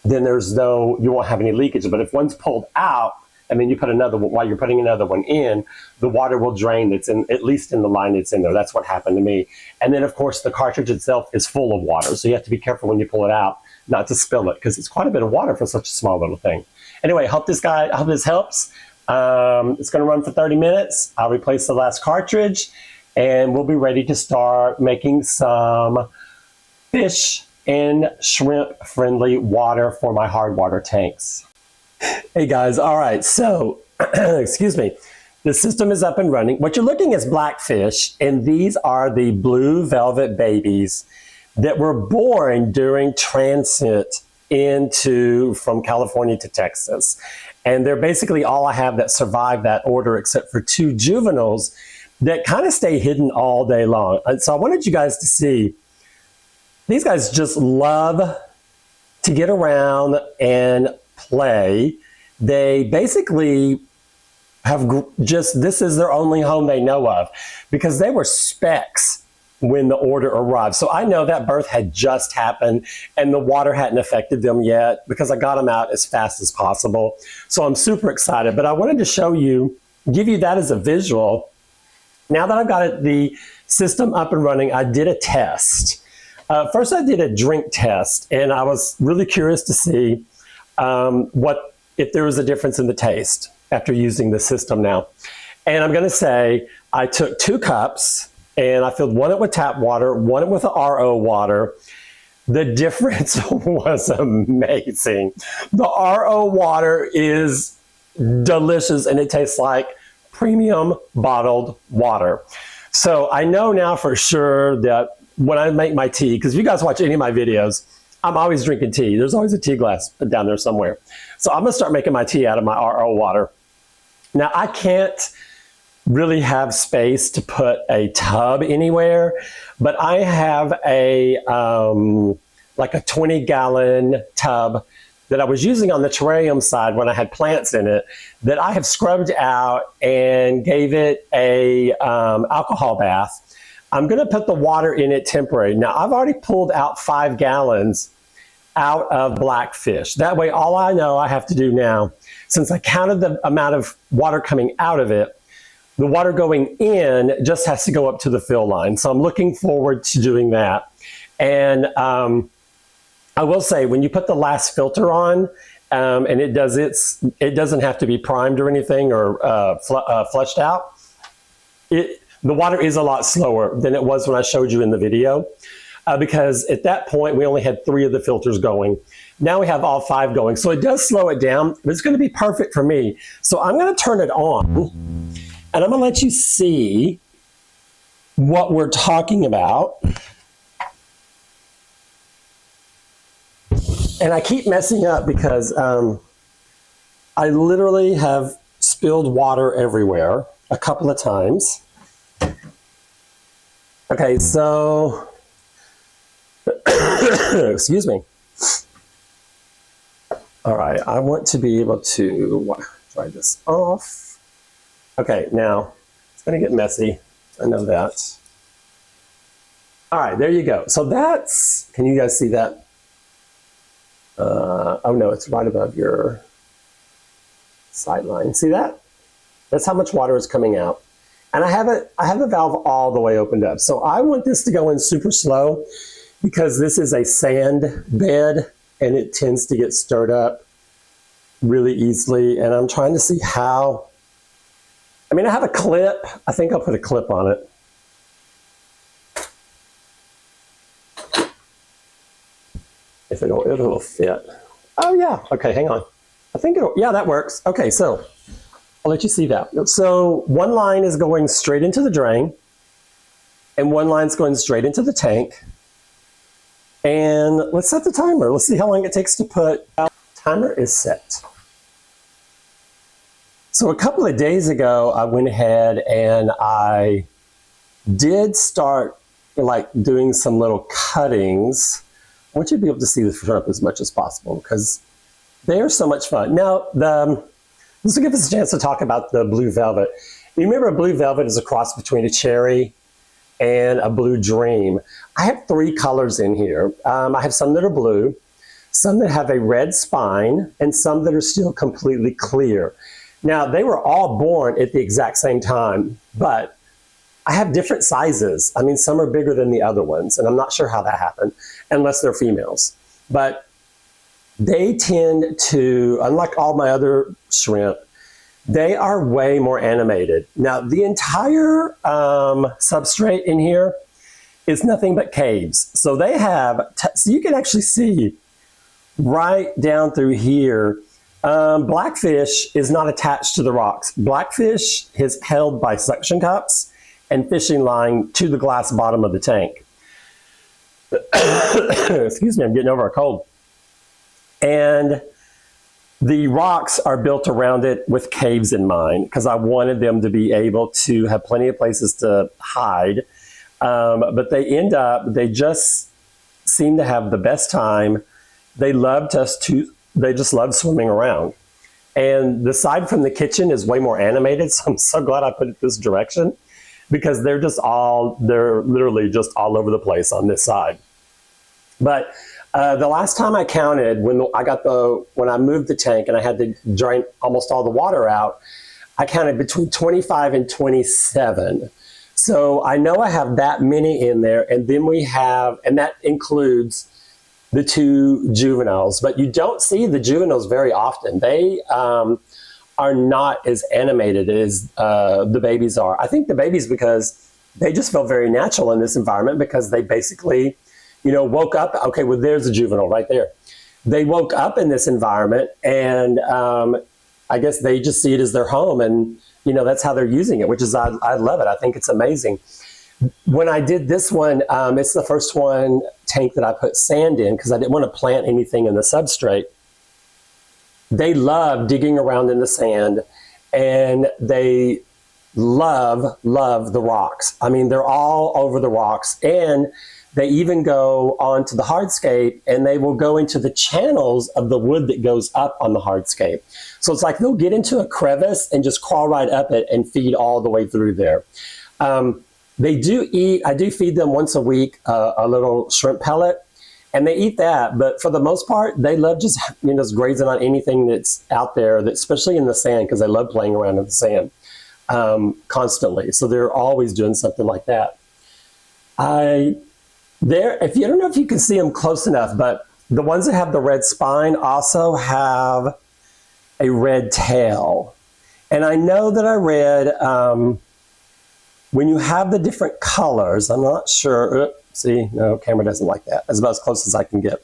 you won't have any leakage. But if one's pulled out, and then you put another one, while you're putting another one in, the water will drain that's in, at least in the line that's in there. That's what happened to me. And then of course the cartridge itself is full of water. So you have to be careful when you pull it out, not to spill it, because it's quite a bit of water for such a small little thing. Anyway, I hope this helps. It's going to run for 30 minutes. I'll replace the last cartridge, and we'll be ready to start making some fish and shrimp friendly water for my hard water tanks. Hey guys, all right, so excuse me, the system is up and running. What you're looking at is blackfish, and these are the blue velvet babies that were born during transit from California to Texas. And they're basically all I have that survived that order, except for 2 juveniles that kind of stay hidden all day long. And so I wanted you guys to see, these guys just love to get around and play. They basically have this is their only home they know of, because they were specks when the order arrived. So I know that birth had just happened and the water hadn't affected them yet, because I got them out as fast as possible. So I'm super excited, but I wanted to show you, give you that as a visual. Now that I've got the system up and running, I did a test. First I did a drink test, and I was really curious to see if there was a difference in the taste after using the system now. And I'm gonna say, I took 2 cups, and I filled one with tap water, one with RO water. The difference was amazing. The RO water is delicious, and it tastes like premium bottled water. So I know now for sure that when I make my tea, because if you guys watch any of my videos, I'm always drinking tea. There's always a tea glass down there somewhere. So I'm gonna start making my tea out of my RO water. Now I can't really have space to put a tub anywhere, but I have a like a 20-gallon tub that I was using on the terrarium side when I had plants in it, that I have scrubbed out and gave it a alcohol bath. I'm gonna put the water in it temporary. Now I've already pulled out 5 gallons out of blackfish. That way all I know I have to do now, since I counted the amount of water coming out of it, the water going in just has to go up to the fill line. So I'm looking forward to doing that. And I will say, when you put the last filter on, and it doesn't have to be primed or anything, or flushed out, the water is a lot slower than it was when I showed you in the video, because at that point we only had 3 of the filters going. Now we have all 5 going. So it does slow it down, but it's gonna be perfect for me. So I'm gonna turn it on, and I'm gonna let you see what we're talking about. And I keep messing up because I literally have spilled water everywhere a couple of times. Okay, so, excuse me. All right, I want to be able to dry this off. Okay, now it's gonna get messy. I know that. All right, there you go. So that's, can you guys see that? Oh no, it's right above your sideline. See that? That's how much water is coming out. And I have the valve all the way opened up. So I want this to go in super slow, because this is a sand bed and it tends to get stirred up really easily. And I'm trying to see how, I mean, I have a clip. I think I'll put a clip on it. If it'll fit. Oh yeah, okay, hang on. I think yeah, that works. Okay, so I'll let you see that. So one line is going straight into the drain, and one line's going straight into the tank. And let's set the timer. Let's see how long it takes to put. Timer is set. So a couple of days ago, I went ahead and I did start like doing some little cuttings. I want you to be able to see the shrimp as much as possible, because they are so much fun. Now, this will give us a chance to talk about the blue velvet. You remember, a blue velvet is a cross between a cherry and a blue dream. I have 3 colors in here. I have some that are blue, some that have a red spine, and some that are still completely clear. Now, they were all born at the exact same time, but I have different sizes. I mean, some are bigger than the other ones, and I'm not sure how that happened, unless they're females. But they tend to, unlike all my other shrimp, they are way more animated. Now, the entire substrate in here is nothing but caves. So they have, so you can actually see right down through here. Blackfish is not attached to the rocks. Blackfish is held by suction cups and fishing line to the glass bottom of the tank. Excuse me, I'm getting over a cold. And the rocks are built around it with caves in mind because I wanted them to be able to have plenty of places to hide. But they just seem to have the best time. They just love swimming around. And the side from the kitchen is way more animated, so I'm so glad I put it this direction because they're literally just all over the place on this side. But the last time I counted, when I moved the tank and I had to drain almost all the water out, I counted between 25 and 27. So I know I have that many in there, and then and that includes the 2 juveniles, but you don't see the juveniles very often. They are not as animated as the babies are. I think the babies, because they just feel very natural in this environment because they basically, woke up. Okay, well, there's a juvenile right there. They woke up in this environment, and I guess they just see it as their home, and that's how they're using it, which is, I love it. I think it's amazing. When I did this one, it's the first tank that I put sand in because I didn't want to plant anything in the substrate. They love digging around in the sand, and they love the rocks. I mean, they're all over the rocks, and they even go onto the hardscape, and they will go into the channels of the wood that goes up on the hardscape. So it's like they'll get into a crevice and just crawl right up it and feed all the way through there. They do eat, I do feed them once a week a little shrimp pellet, and they eat that. But for the most part, they love just grazing on anything that's out there, especially in the sand, because they love playing around in the sand constantly. So they're always doing something like that. If you don't know if you can see them close enough, but the ones that have the red spine also have a red tail. And I know that I read when you have the different colors, I'm not sure. See, no, camera doesn't like that. That's about as close as I can get.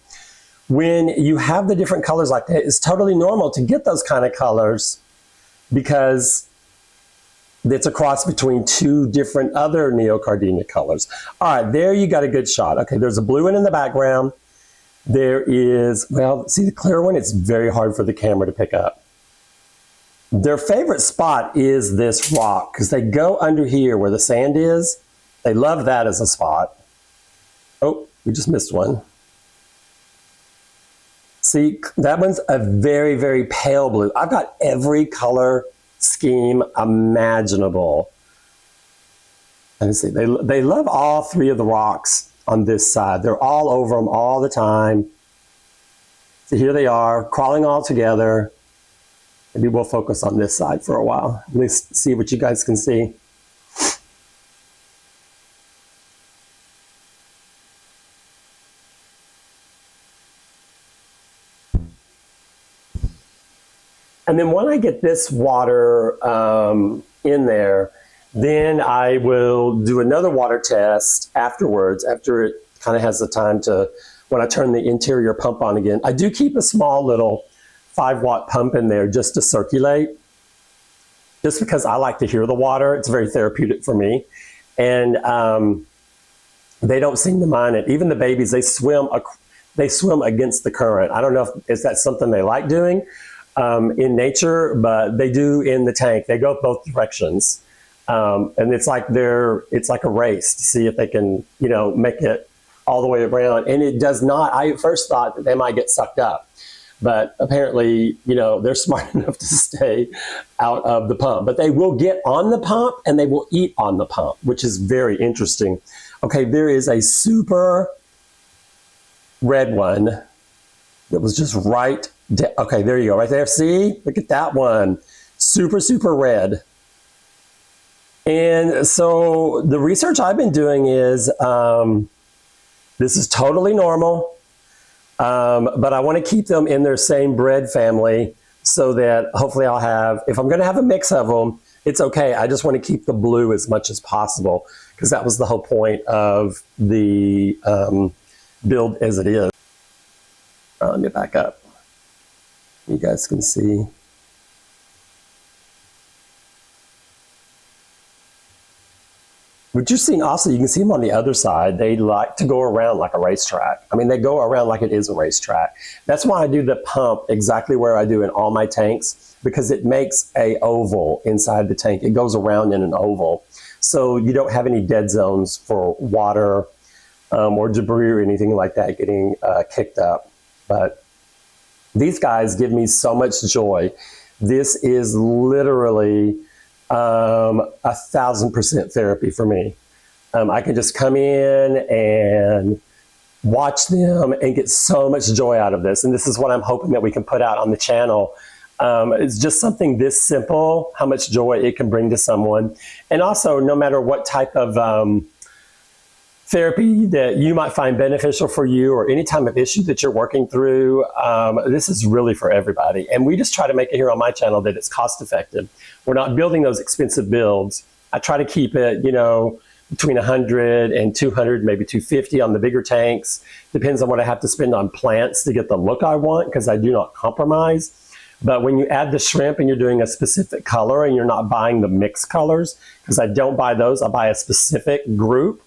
When you have the different colors like that, it's totally normal to get those kind of colors because it's a cross between 2 different other neocardinia colors. All right, there you got a good shot. Okay, there's a blue one in the background. There is, well, see the clear one? It's very hard for the camera to pick up. Their favorite spot is this rock because they go under here where the sand is. They love that as a spot. Oh, we just missed one. See, that one's a very, very pale blue. I've got every color scheme imaginable. Let me see. They love all 3 of the rocks on this side. They're all over them all the time. So here they are, crawling all together. Maybe we'll focus on this side for a while. Let me see what you guys can see. And then when I get this water in there, then I will do another water test afterwards, after it kind of has the time to, when I turn the interior pump on again. I do keep a small little 5-watt pump in there just to circulate, just because I like to hear the water. It's very therapeutic for me. And they don't seem to mind it. Even the babies, they swim against the current. I don't know if that's something they like doing in nature, but they do in the tank. They go both directions. And it's like a race to see if they can, make it all the way around. And it does not. I at first thought that they might get sucked up. But apparently, they're smart enough to stay out of the pump. But they will get on the pump and they will eat on the pump, which is very interesting. Okay, there is a super red one that was just right. Okay, there you go, right there. See? Look at that one. super, super red. And so the research I've been doing is, this is totally normal, but I want to keep them in their same bread family so that hopefully I'll have, if I'm going to have a mix of them, it's okay. I just want to keep the blue as much as possible because that was the whole point of the build as it is. Let me back up. You guys can see. But you're seeing also, you can see them on the other side. They like to go around like a racetrack. I mean, they go around like it is a racetrack. That's why I do the pump exactly where I do in all my tanks, because it makes a oval inside the tank. It goes around in an oval. So you don't have any dead zones for water or debris or anything like that getting kicked up. But these guys give me so much joy. This is literally 1,000% therapy for me. I can just come in and watch them and get so much joy out of this. And this is what I'm hoping that we can put out on the channel. It's just something this simple, how much joy it can bring to someone. And also, no matter what type of therapy that you might find beneficial for you or any type of issue that you're working through, this is really for everybody. And we just try to make it here on my channel that it's cost effective. We're not building those expensive builds. I try to keep it, you know, between 100 and 200, maybe 250 on the bigger tanks. Depends on what I have to spend on plants to get the look I want, because I do not compromise. But when you add the shrimp and you're doing a specific color and you're not buying the mixed colors, because I don't buy those, I buy a specific group,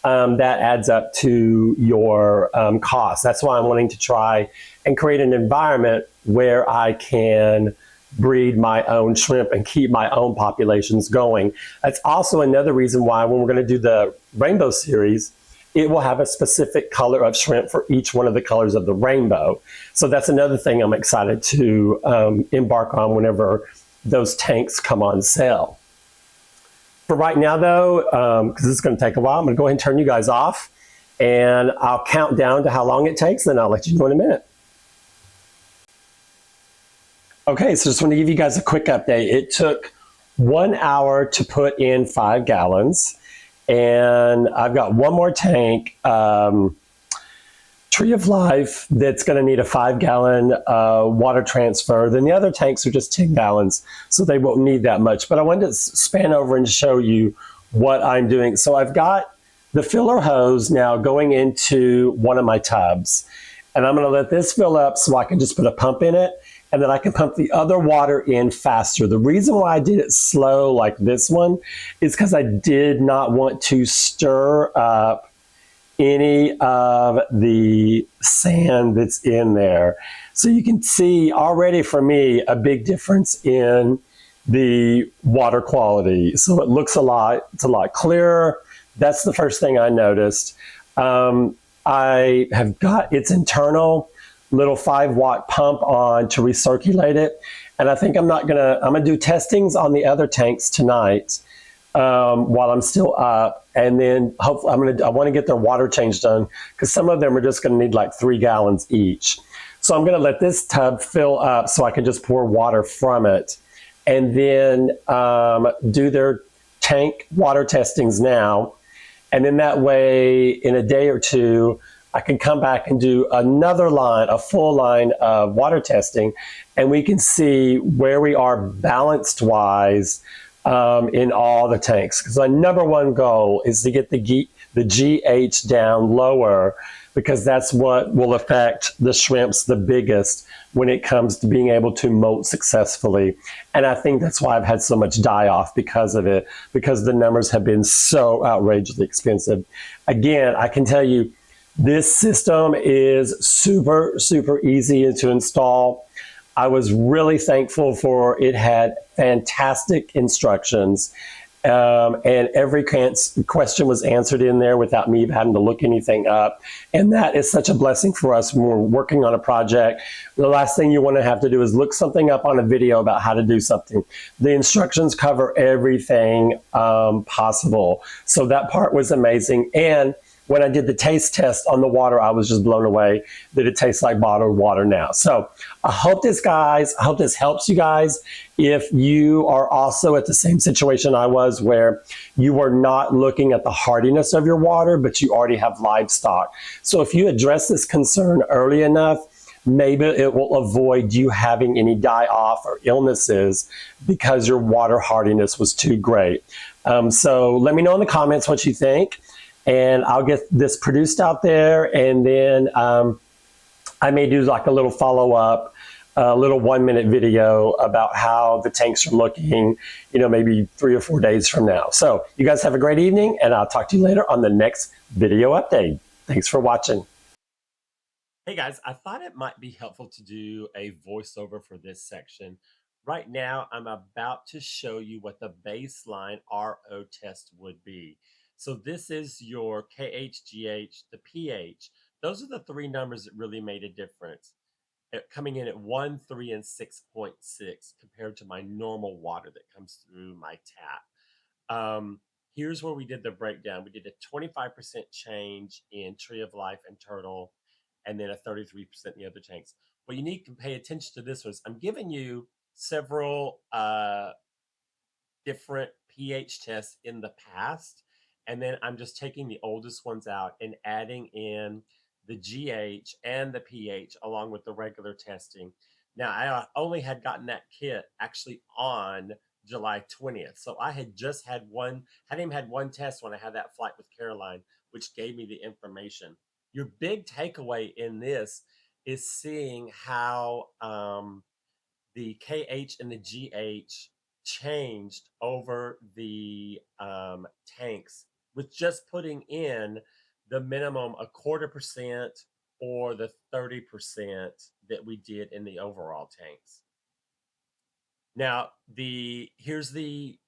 that adds up to your cost. That's why I'm wanting to try and create an environment where I can breed my own shrimp and keep my own populations going. That's also another reason why when we're going to do the rainbow series, it will have a specific color of shrimp for each one of the colors of the rainbow. So that's another thing I'm excited to embark on whenever those tanks come on sale. For right now though, because this is going to take a while, I'm going to go ahead and turn you guys off and I'll count down to how long it takes, then I'll let you know in a minute. Okay, so just want to give you guys a quick update. It took 1 hour to put in 5 gallons. And I've got one more tank, Tree of Life, that's going to need a 5-gallon water transfer. Then the other tanks are just 10 gallons, so they won't need that much. But I wanted to span over and show you what I'm doing. So I've got the filler hose now going into one of my tubs. And I'm going to let this fill up so I can just put a pump in it, and then I can pump the other water in faster. The reason why I did it slow like this one is because I did not want to stir up any of the sand that's in there. So you can see already for me a big difference in the water quality. So it looks it's a lot clearer. That's the first thing I noticed. I have got its internal little 5-watt pump on to recirculate it. And I think I'm gonna do testings on the other tanks tonight while I'm still up. And then hopefully I want to get their water change done, because some of them are just gonna need like 3 gallons each. So I'm gonna let this tub fill up so I can just pour water from it, and then do their tank water testings now. And then that way, in a day or two, I can come back and do another line, a full line of water testing, and we can see where we are balanced-wise in all the tanks. Because my number one goal is to get the GH down lower, because that's what will affect the shrimps the biggest when it comes to being able to molt successfully. And I think that's why I've had so much die-off because of it, because the numbers have been so outrageously expensive. Again, I can tell you, this system is super, super easy to install. I was really thankful for it. Had fantastic instructions, and every question was answered in there without me having to look anything up. And that is such a blessing for us when we're working on a project. The last thing you want to have to do is look something up on a video about how to do something. The instructions cover everything possible. So that part was amazing. And when I did the taste test on the water, I was just blown away that it tastes like bottled water now. So I hope this helps you guys. If you are also at the same situation I was, where you were not looking at the hardiness of your water, but you already have livestock. So if you address this concern early enough, maybe it will avoid you having any die-off or illnesses because your water hardiness was too great. So let me know in the comments what you think, and I'll get this produced out there, and then I may do like a little follow-up, a little 1-minute video about how the tanks are looking, maybe 3 or 4 days from now. So you guys have a great evening, and I'll talk to you later on the next video update. Thanks for watching. Hey guys, I thought it might be helpful to do a voiceover for this section. Right now, I'm about to show you what the baseline RO test would be. So this is your KHGH, the pH. Those are the 3 numbers that really made a difference. Coming in at 1, 3, and 6.6 compared to my normal water that comes through my tap. Here's where we did the breakdown. We did a 25% change in Tree of Life and Turtle, and then a 33% in the other tanks. What you need to pay attention to this was I'm giving you several different pH tests in the past, and then I'm just taking the oldest ones out and adding in the GH and the pH along with the regular testing. Now, I only had gotten that kit actually on July 20th. So I had just had hadn't even had one test when I had that flight with Caroline, which gave me the information. Your big takeaway in this is seeing how the KH and the GH changed over the tanks with just putting in the minimum 1/4% or the 30% that we did in the overall tanks. Now, here's the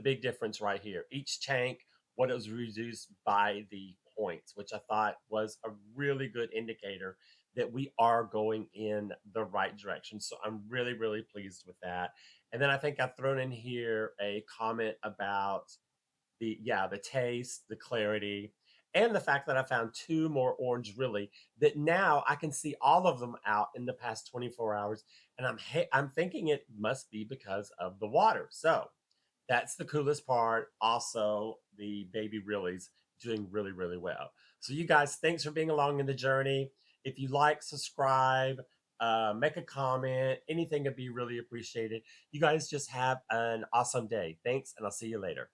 big difference right here. Each tank, what it was reduced by the points, which I thought was a really good indicator that we are going in the right direction. So I'm really, really pleased with that. And then I think I've thrown in here a comment about the taste, the clarity, and the fact that I found 2 more orange really, that now I can see all of them out in the past 24 hours, and I'm thinking it must be because of the water. So that's the coolest part. Also, the baby reallys doing really, really well. So you guys, thanks for being along in the journey. If you like, subscribe, make a comment, anything would be really appreciated. You guys just have an awesome day. Thanks, and I'll see you later.